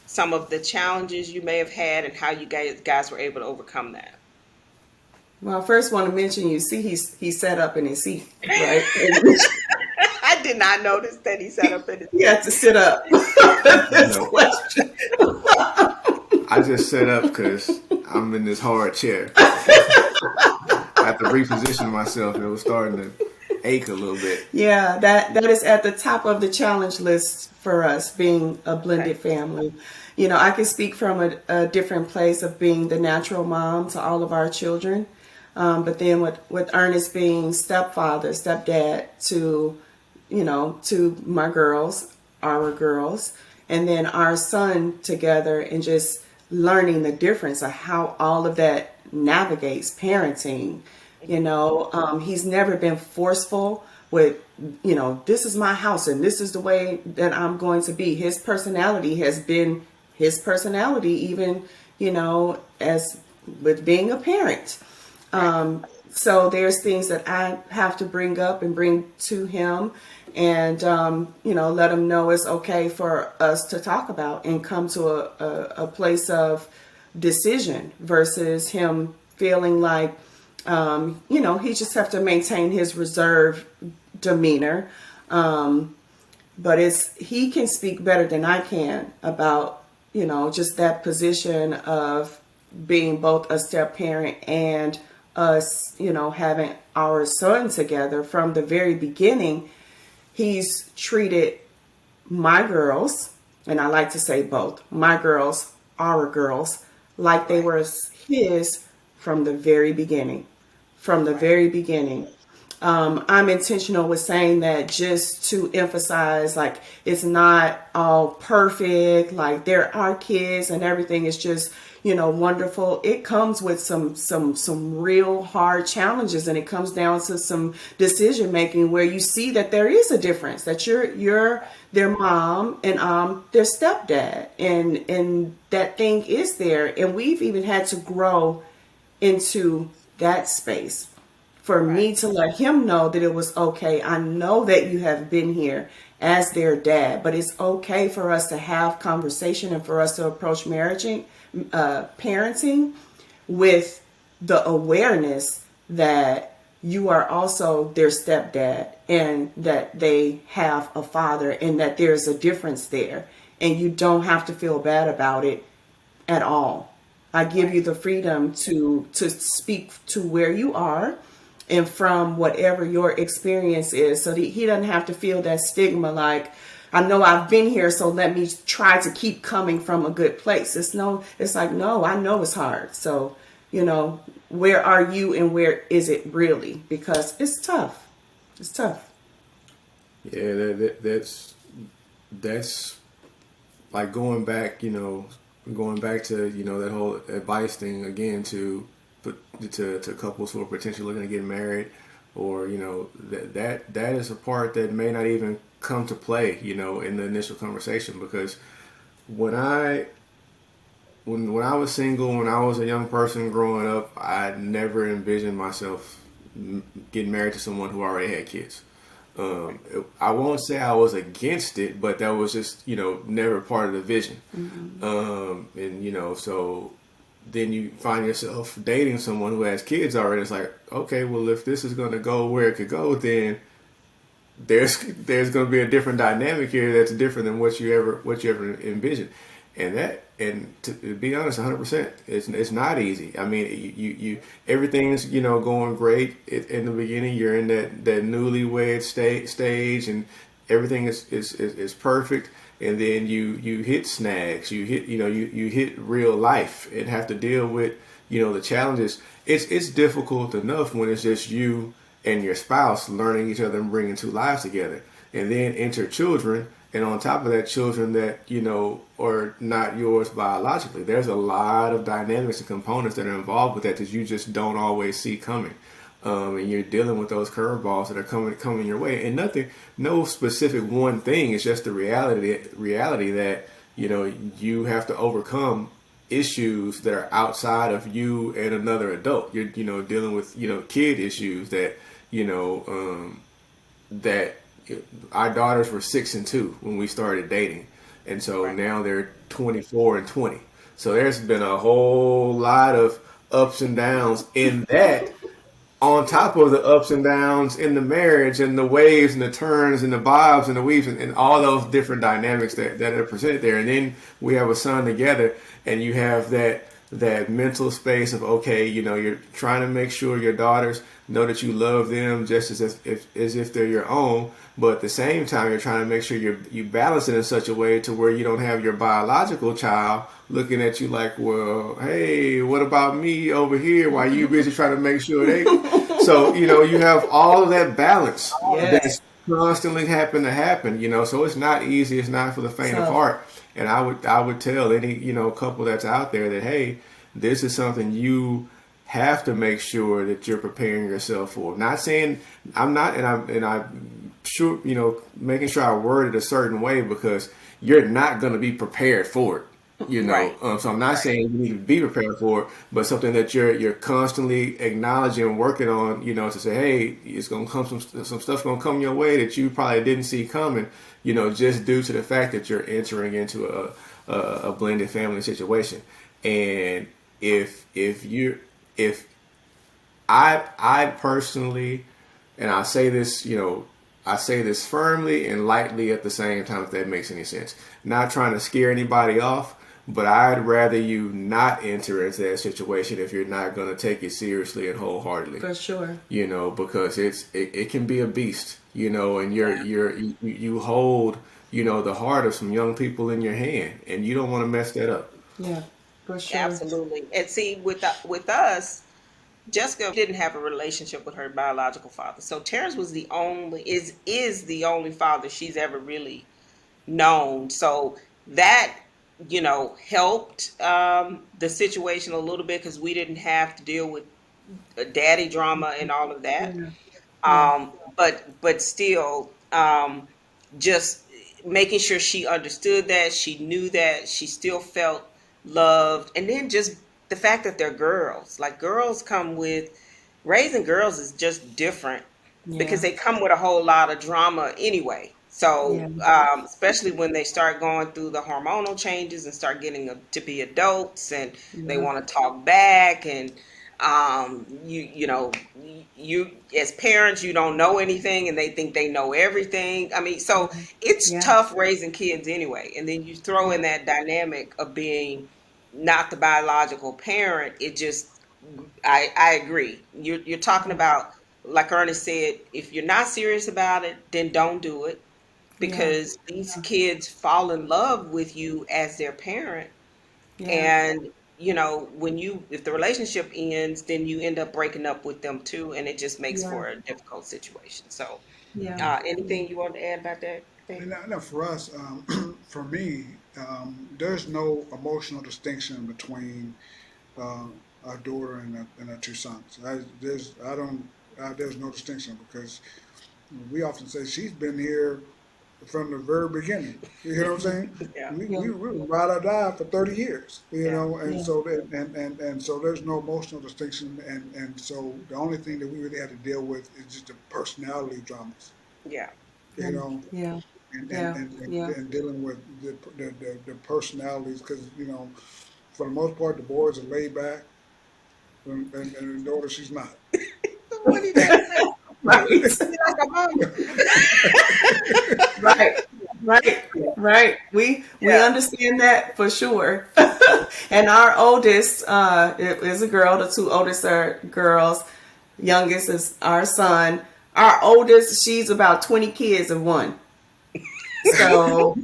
some of the challenges you may have had and how you guys were able to overcome that.
Well, I first want to mention, you see, he's set up in his seat, right?
I did not notice that he sat up in his
He
seat.
had to sit up for
You
this
know,
question.
I just set up because I'm in this hard chair. I have to reposition myself. It was starting to ache a little bit.
Yeah, that is at the top of the challenge list for us, being a
Okay.
blended family. I can speak from a different place of being the natural mom to all of our children. But then with Ernest being stepfather, stepdad to my girls, our girls, and then our son together, and just learning the difference of how all of that navigates parenting. He's never been forceful with, this is my house and this is the way that I'm going to be. His personality has been his personality, even, as with being a parent.
Right.
So there's things that I have to bring up and bring to him, and let him know it's okay for us to talk about and come to a place of decision, versus him feeling like he just have to maintain his reserved demeanor. But he can speak better than I can about just that position of being both a step parent and us, having our son together from the very beginning. He's treated my girls, and I like to say both my girls, our girls, like they
Right.
were his from the very beginning. From the
Right.
very beginning. I'm intentional with saying that just to emphasize, like, it's not all perfect. Like, there are kids and everything is just, wonderful. It comes with some real hard challenges, and it comes down to some decision making where you see that there is a difference, that you're their mom and their stepdad, and that thing is there. And we've even had to grow into that space for
Right.
me to let him know that it was okay. I know that you have been here as their dad, but it's okay for us to have conversation and for us to approach parenting with the awareness that you are also their stepdad, and that they have a father, and that there's a difference there, and you don't have to feel bad about it at all. I give
Right.
you the freedom to speak to where you are and from whatever your experience is, so that he doesn't have to feel that stigma, like, I know I've been here, so let me try to keep coming from a good place. It's like, no, I know it's hard. So, you know, where are you and where is it really? Because it's tough. It's tough.
Yeah, that's like going back, going back to that whole advice thing again to couples who are potentially looking to get married, or that is a part that may not even come to play, in the initial conversation, because when I when I was single, when I was a young person growing up, I never envisioned myself getting married to someone who already had kids. I won't say I was against it, but that was just never part of the vision. And so then you find yourself dating someone who has kids already. It's like, okay, well, if this is going to go where it could go, then there's going to be a different dynamic here that's different than what you ever envisioned. And to be honest, 100%, it's not easy. I mean, you everything's going great in the beginning. You're in that newlywed stage, and everything is perfect. And then you hit snags. You hit real life and have to deal with the challenges. It's difficult enough when it's just you and your spouse learning each other and bringing two lives together, and then enter children. And on top of that, children that, are not yours biologically. There's a lot of dynamics and components that are involved with that you just don't always see coming. And you're dealing with those curveballs that are coming your way. And no specific one thing. It's just the reality that, you have to overcome issues that are outside of you and another adult. You're, dealing with, kid issues that our daughters were 6 and 2 when we started dating, and so now they're 24 and 20. So there's been a whole lot of ups and downs in that, on top of the ups and downs in the marriage and the waves and the turns and the bobs and the weaves and all those different dynamics that are presented there. And then we have a son together, and you have that mental space of, okay, you're trying to make sure your daughters know that you love them just as if they're your own, but at the same time you're trying to make sure you balance it in such a way to where you don't have your biological child looking at you like, well, hey, what about me over here while you busy trying to make sure they so you have all of that balance that's constantly happen, so it's not easy. It's not for the faint of heart. And I would tell any couple that's out there that, hey, this is something you have to make sure that you're preparing yourself for. Not saying I'm not, and I'm sure making sure I word it a certain way, because you're not going to be prepared for it.
Right.
So I'm not saying you need to be prepared for it, but something that you're constantly acknowledging and working on, to say, hey, it's gonna come some stuff gonna come your way that you probably didn't see coming, just due to the fact that you're entering into a blended family situation. And if I personally, and I say this, I say this firmly and lightly at the same time, if that makes any sense. Not trying to scare anybody off, but I'd rather you not enter into that situation if you're not going to take it seriously and wholeheartedly.
For sure.
Because it can be a beast, and you hold, the heart of some young people in your hand, and you don't want to mess that up.
Yeah, for sure.
Absolutely. And see, with us, Jessica didn't have a relationship with her biological father. So Terrence was is the only father she's ever really known. So that, helped the situation a little bit, because we didn't have to deal with daddy drama and all of that. But still, just making sure she understood that, she knew that, she still felt loved. And then just the fact that they're girls, like girls come with, raising girls is just different, because they come with a whole lot of drama anyway. So, especially when they start going through the hormonal changes and start getting to be adults, and they want to talk back, and you as parents, you don't know anything, and they think they know everything. I mean, so it's tough raising kids anyway. And then you throw in that dynamic of being not the biological parent. It just, I agree. You're talking about, like Ernest said, if you're not serious about it, then don't do it, because these kids fall in love with you as their parent. And if the relationship ends, then you end up breaking up with them too, and it just makes
Yeah.
for a difficult situation. So,
Yeah. Yeah.
anything you want to add about that thing?
And now for us, for me, there's no emotional distinction between uh, our daughter and our two sons. There's no distinction because we often say she's been here from the very beginning. You know what I'm saying?
Yeah,
Yeah.
We were ride or die for 30 years.
yeah,
And
Yeah.
so and so there's no emotional distinction, and so the only thing that we really had to deal with is just the personality dramas.
yeah,
You know,
Yeah.
and and,
Yeah.
and, and,
Yeah.
and dealing with the personalities because for the most part the boys are laid back and the daughter she's not.
what do you got to say?
Right.
You like a mama?
Right. Right. Right. We
Yeah.
understand that for sure. And our oldest is a girl. The two oldest are girls. Youngest is our son. Our oldest, she's about 20 kids in one. So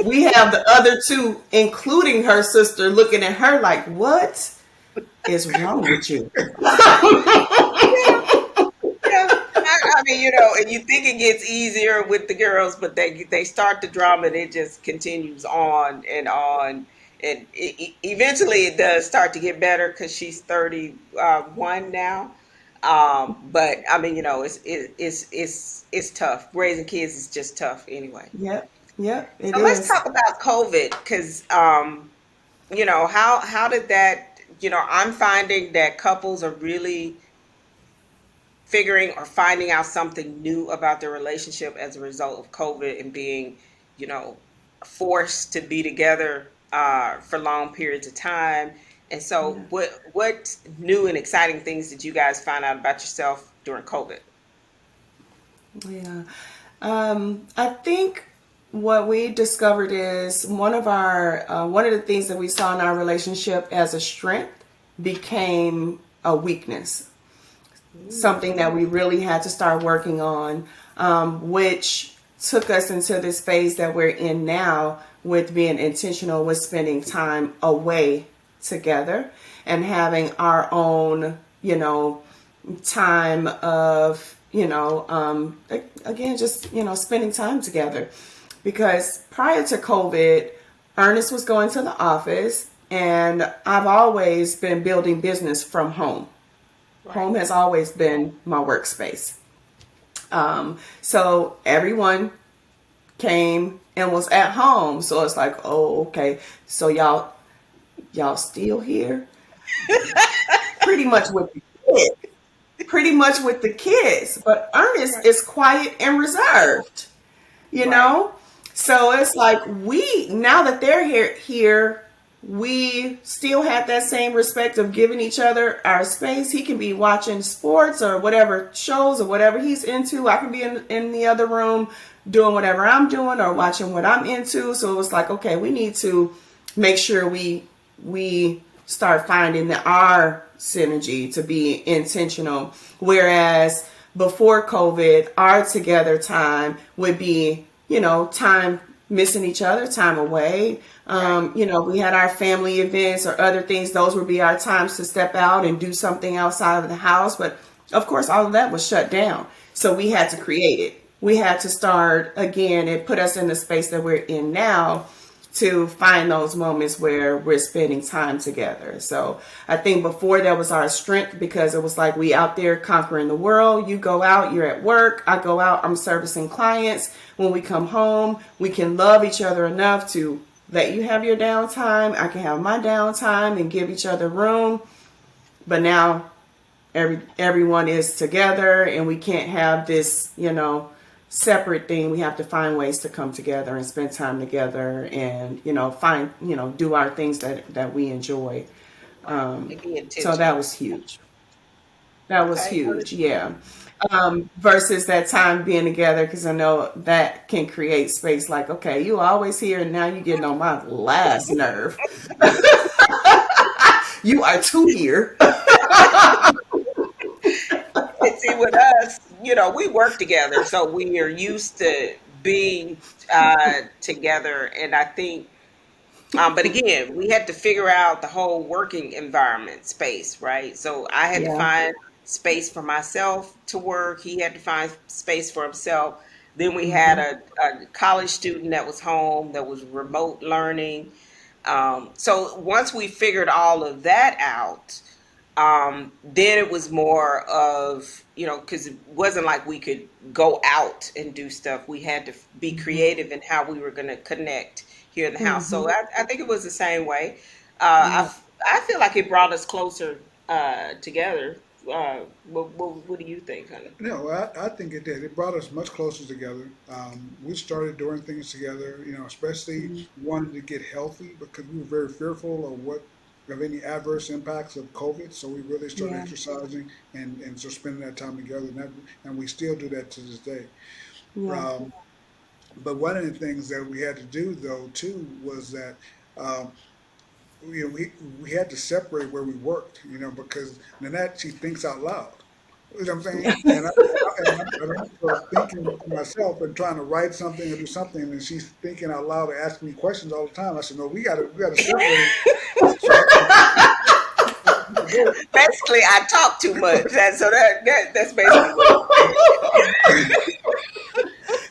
we have the other two, including her sister, looking at her like, what is wrong with you?
Yeah, yeah. I mean, and you think it gets easier with the girls, but they start the drama and it just continues on and on. And eventually it does start to get better because she's 31 now. But I mean, it's tough. Raising kids is just tough anyway.
Yep. Yep. It
So let's
is.
talk about COVID because how did that? I'm finding that couples are really figuring or finding out something new about their relationship as a result of COVID and being, you know, forced to be together for long periods of time. And so,
Yeah.
what new and exciting things did you guys find out about yourself during COVID?
Yeah. I think what we discovered is one of the things that we saw in our relationship as a strength became a weakness, something that we really had to start working on, which took us into this phase that we're in now with being intentional with spending time away together and having our own, time of, again, just, spending time together. Because prior to COVID, Ernest was going to the office, and I've always been building business from home.
Right.
Home has always been my workspace. So everyone came and was at home. So it's like, oh, okay. So y'all still here? Pretty much with the kids. Pretty much with the kids. But Ernest
Right.
is quiet and reserved, you
Right.
know? So it's like now that they're here, we still have that same respect of giving each other our space. He can be watching sports or whatever shows or whatever he's into. I can be in the other room doing whatever I'm doing or watching what I'm into. So it was like, okay, we need to make sure we start finding our synergy to be intentional. Whereas before COVID, our together time would be, time missing each other, time away.
Right.
We had our family events or other things. Those would be our times to step out and do something outside of the house. But of course, all of that was shut down. So we had to create it. We had to start again and put us in the space that we're in now to find those moments where we're spending time together. So I think before that was our strength because it was like we out there conquering the world. You go out, you're at work. I go out, I'm servicing clients. When we come home, we can love each other enough to let you have your downtime. I can have my downtime and give each other room. But now everyone is together and we can't have this, separate thing. We have to find ways to come together and spend time together and, do our things that we enjoy.
Right. And be
So that
intentional.
was huge. That was
Okay.
huge. Yeah. Versus that time being together, because I know that can create space like, okay, you always here and now you're getting on my last nerve. You are too here.
And see, with us, we work together, so we are used to being together. And I think But again, we had to figure out the whole working environment space, right? So I had to
Yeah.
find space for myself to work. He had to find space for himself. Then we had
Hmm.
a college student that was home that was remote learning. So once we figured all of that out, then it was more of, because it wasn't like we could go out and do stuff. We had to be creative in how we were going to connect here in the house. So
Hmm.
I think it was the same way.
Yeah.
I feel like it brought us closer together. What do you think, honey?
No, I think it did. It brought us much closer together. We started doing things together, especially
Hmm.
wanted to get healthy because we were very fearful of any adverse impacts of COVID. So we really started
Yeah.
exercising and so spending that time together. And we still do that to this day.
Yeah.
Um, but one of the things that we had to do though too was that um, we had to separate where we worked, because Nanette, she thinks out loud. You know what I'm saying? And I remember thinking to myself and trying to write something or do something, and she's thinking out loud and asking me questions all the time. I said, no, we gotta separate. So
Basically, I talk too much. That's basically what he's saying.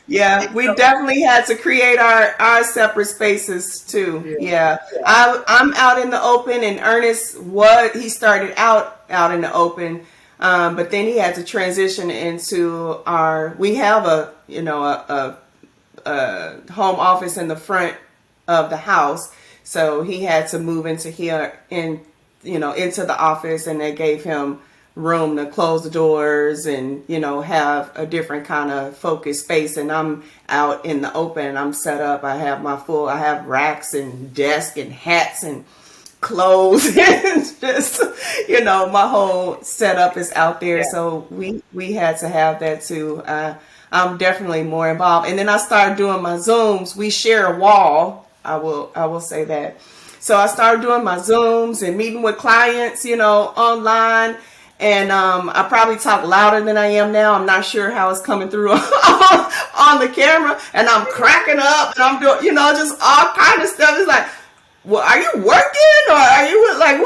Yeah, we definitely had to create our separate spaces too.
yeah,
Yeah, I'm out in the open, and Ernest he started out in the open, but then he had to transition into our. We have a home office in the front of the house, so he had to move into here into the office, and they gave him room to close the doors and have a different kind of focused space. And I'm out in the open. I'm set up. I have racks and desk and hats and clothes and just my whole setup is out there.
Yeah.
So we had to have that too. I'm definitely more involved. And then I started doing my Zooms. We share a wall. I will say that. So I started doing my Zooms and meeting with clients, online. And I probably talk louder than I am now. I'm not sure how it's coming through on the camera. And I'm cracking up and I'm doing, just all kind of stuff. It's like, well, are you working or are you like,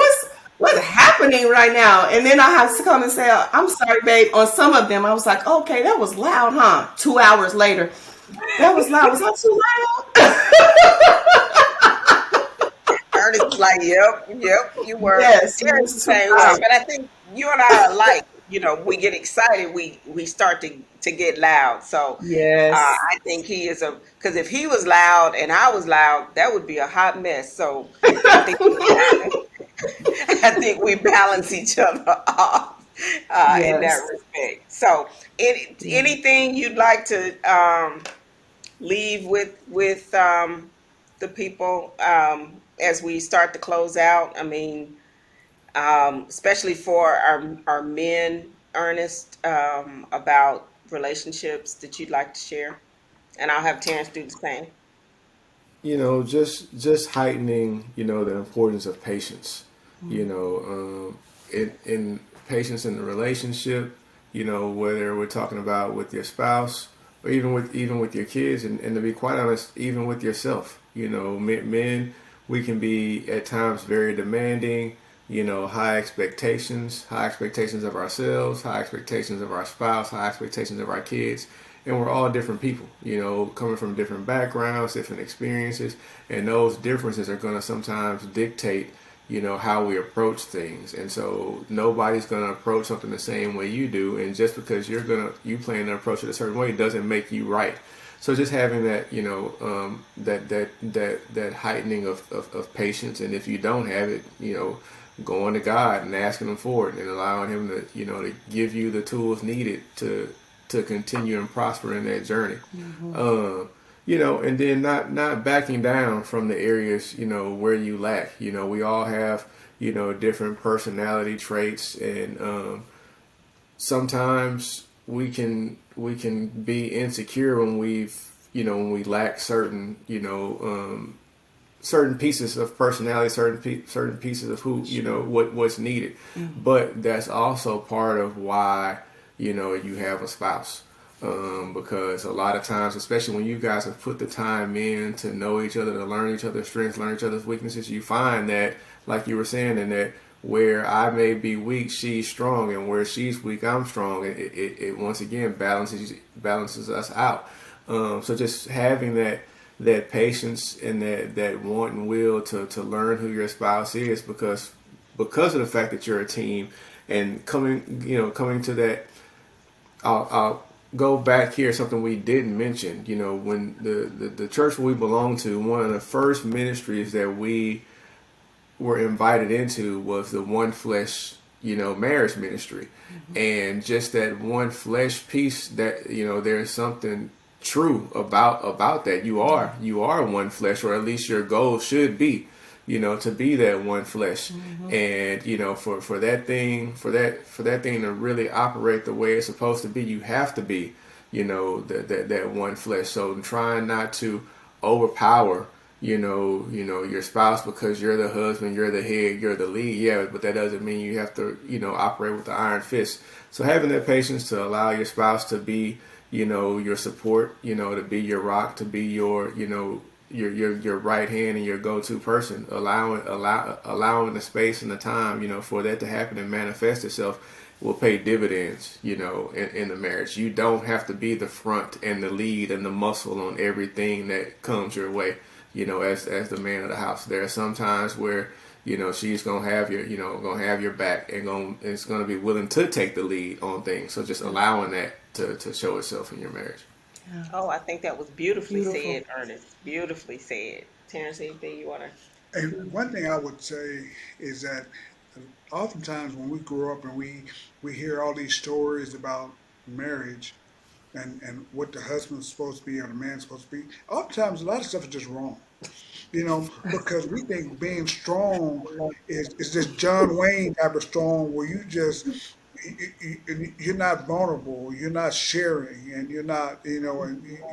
what's happening right now? And then I have to come and say, I'm sorry, babe. On some of them, I was like, okay, that was loud, huh? 2 hours later, that was loud. Was that too
Ernest is like, yep, you
loud?
were.
Yes, it
Terry's the
was too
same way,
loud.
but I think you and I are alike. We get excited, we start to get loud. So
Yes.
I think he is because if he was loud and I was loud, that would be a hot mess. So I think I think we balance each other off in that
Yes.
respect. So anything you'd like to leave with the people as we start to close out? I mean, especially for our men, Ernest, about relationships that you'd like to share, and I'll have Terrence do the same.
Just heightening, the importance of patience. In patience in the relationship, whether we're talking about with your spouse or even with your kids, and to be quite honest, even with yourself. Men, we can be at times very demanding. High expectations of ourselves, high expectations of our spouse, high expectations of our kids, and we're all different people, coming from different backgrounds, different experiences, and those differences are going to sometimes dictate, how we approach things. And so nobody's going to approach something the same way you do, and just because you plan to approach it a certain way doesn't make you right. So just having that, that heightening of patience, and if you don't have it, going to God and asking Him for it, and allowing Him to, to give you the tools needed to continue and prosper in that journey. And then not backing down from the areas, where you lack. We all have, different personality traits, and sometimes we can be insecure when when we lack certain pieces of personality, certain pieces of who, what's needed. But that's also part of why, you have a spouse, Because a lot of times, especially when you guys have put the time in to know each other, to learn each other's strengths, learn each other's weaknesses, you find that, like you were saying, and that where I may be weak, she's strong, and where she's weak, I'm strong. It once again balances us out. So just having that patience and that want and will to learn who your spouse is, because of the fact that you're a team, and coming to that. I'll go back here, something we didn't mention. When the church we belong to, one of the first ministries that we were invited into was the One Flesh, marriage ministry. And just that one flesh piece, that, there's something true about that. You are one flesh, or at least your goal should be, to be that one flesh. And for that thing to really operate the way it's supposed to be, you have to be, that one flesh. So trying not to overpower, your spouse, because you're the husband, you're the head, you're the lead. Yeah, but that doesn't mean you have to, operate with the iron fist. So having that patience to allow your spouse to be, your support, to be your rock, to be your right hand and your go-to person, allowing the space and the time, for that to happen and manifest itself, will pay dividends, in the marriage. You don't have to be the front and the lead and the muscle on everything that comes your way, as the man of the house. There are some times where, she's gonna have your back, and it's gonna be willing to take the lead on things. So just allowing that to show itself in your marriage.
Yeah.
Oh, I think that was beautifully
Beautiful.
said, Ernest. Beautifully said. Terrence, anything you want to?
And one thing I would say is that oftentimes when we grow up and we hear all these stories about marriage and what the husband's supposed to be and the man's supposed to be, oftentimes a lot of stuff is just wrong. Because we think being strong is this John Wayne type of strong where you just you're not vulnerable, you're not sharing, and you're not, and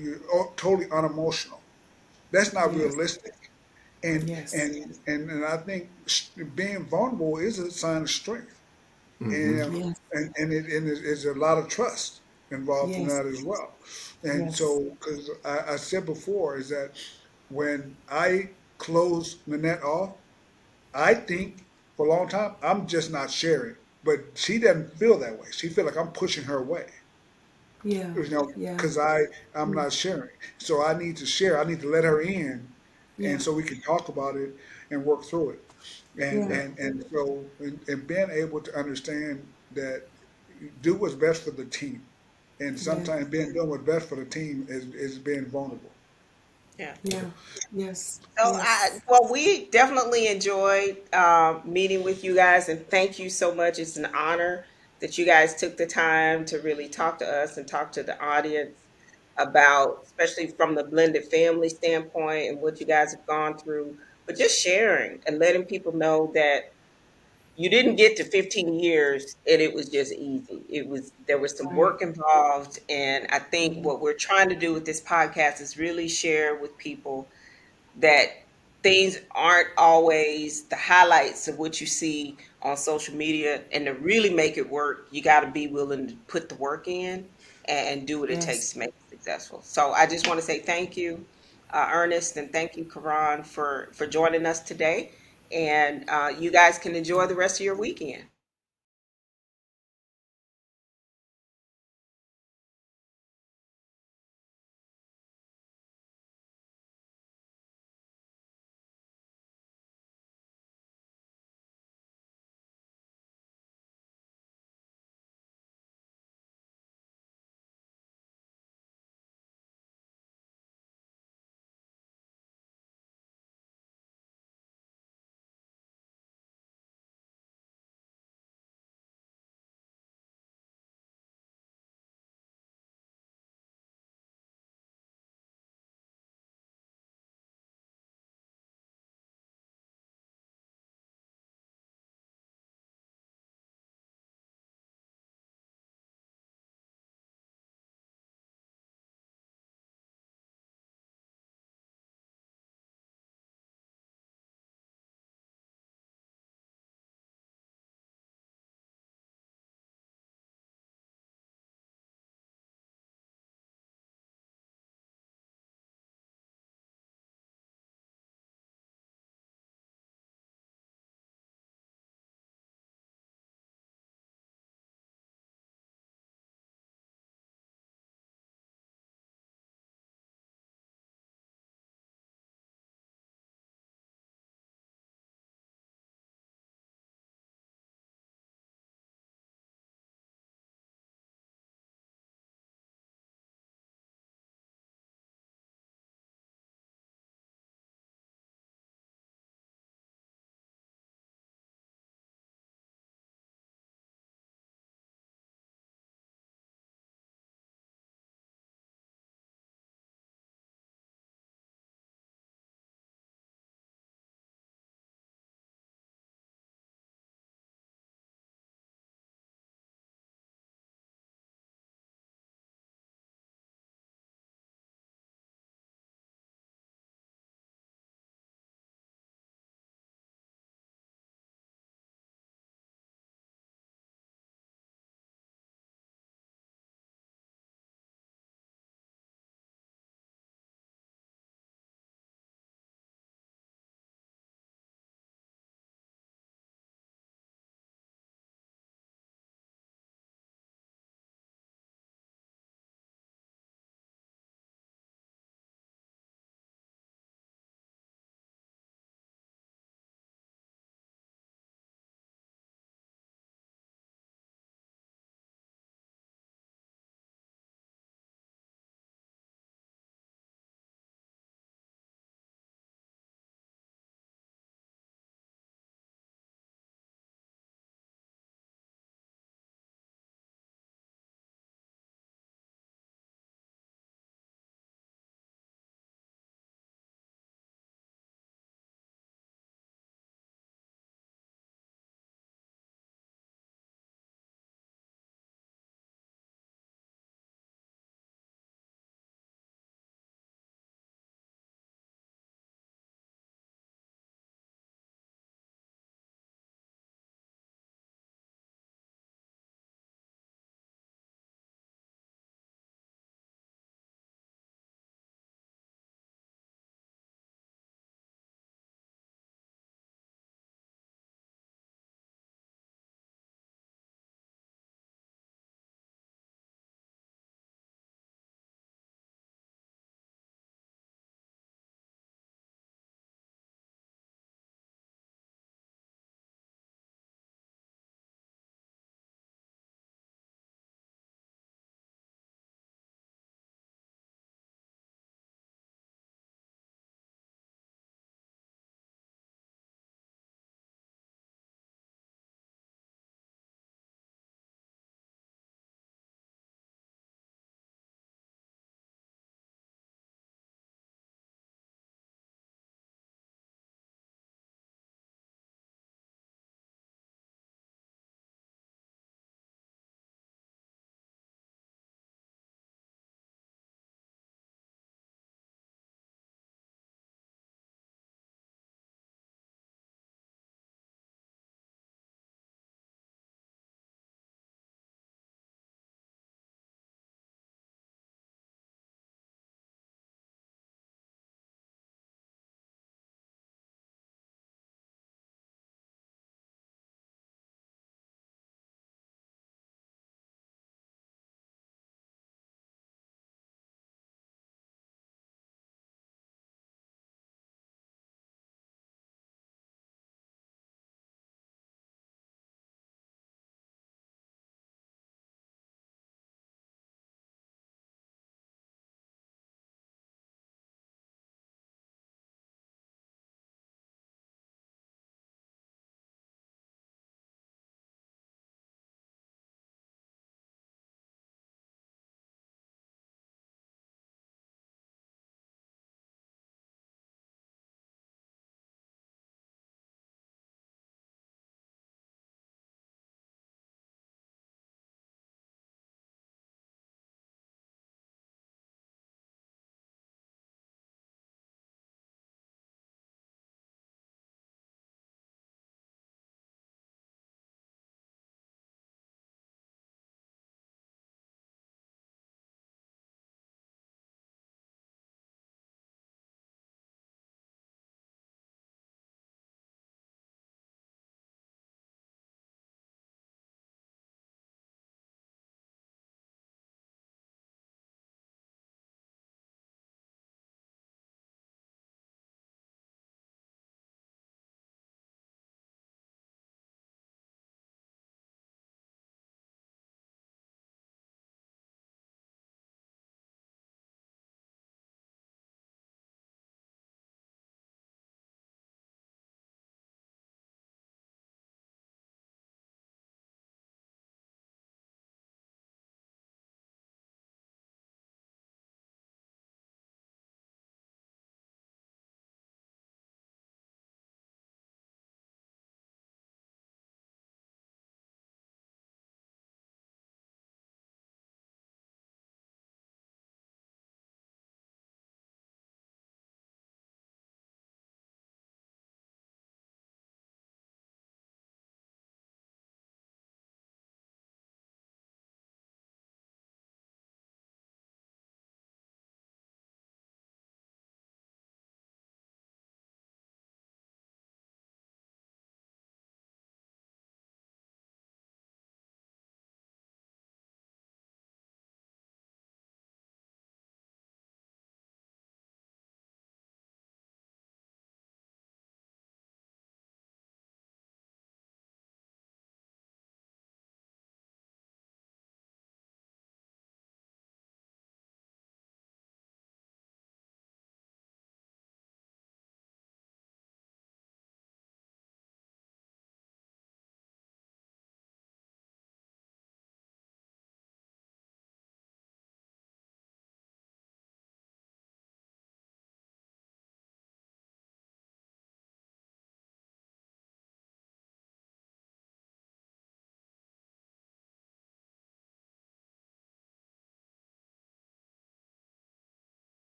you're totally unemotional. That's not
Yes.
realistic. And
Yes.
and I think being vulnerable is a sign of strength,
Hmm.
and
Yes.
there's a lot of trust involved in
Yes.
that as well. And
Yes.
so, because I said before, is that when I close Nanette off, I think for a long time I'm just not sharing, but she doesn't feel that way. She feel like I'm pushing her away,
Yeah. Yeah.
because I'm not sharing. So I need to share. I need to let her in, and
Yeah.
so we can talk about it and work through it. And
Yeah.
and and so and being able to understand that do what's best for the team, and
Yeah.
sometimes being doing what's best for the team is being vulnerable.
Yeah.
Yeah. Yes.
So,
Yes.
well, we definitely enjoyed meeting with you guys, and thank you so much. It's an honor that you guys took the time to really talk to us and talk to the audience about, especially from the blended family standpoint and what you guys have gone through, but just sharing and letting people know that you didn't get to 15 years and it was just easy. There was some
Right.
work involved, and I think
Mhm.
what we're trying to do with this podcast is really share with people that things aren't always the highlights of what you see on social media, and to really make it work, you got to be willing to put the work in and do what it
Yes.
takes to make it successful. So I just want to say thank you, Ernest, and thank you, Karan, for joining us today. And you guys can enjoy the rest of your weekend.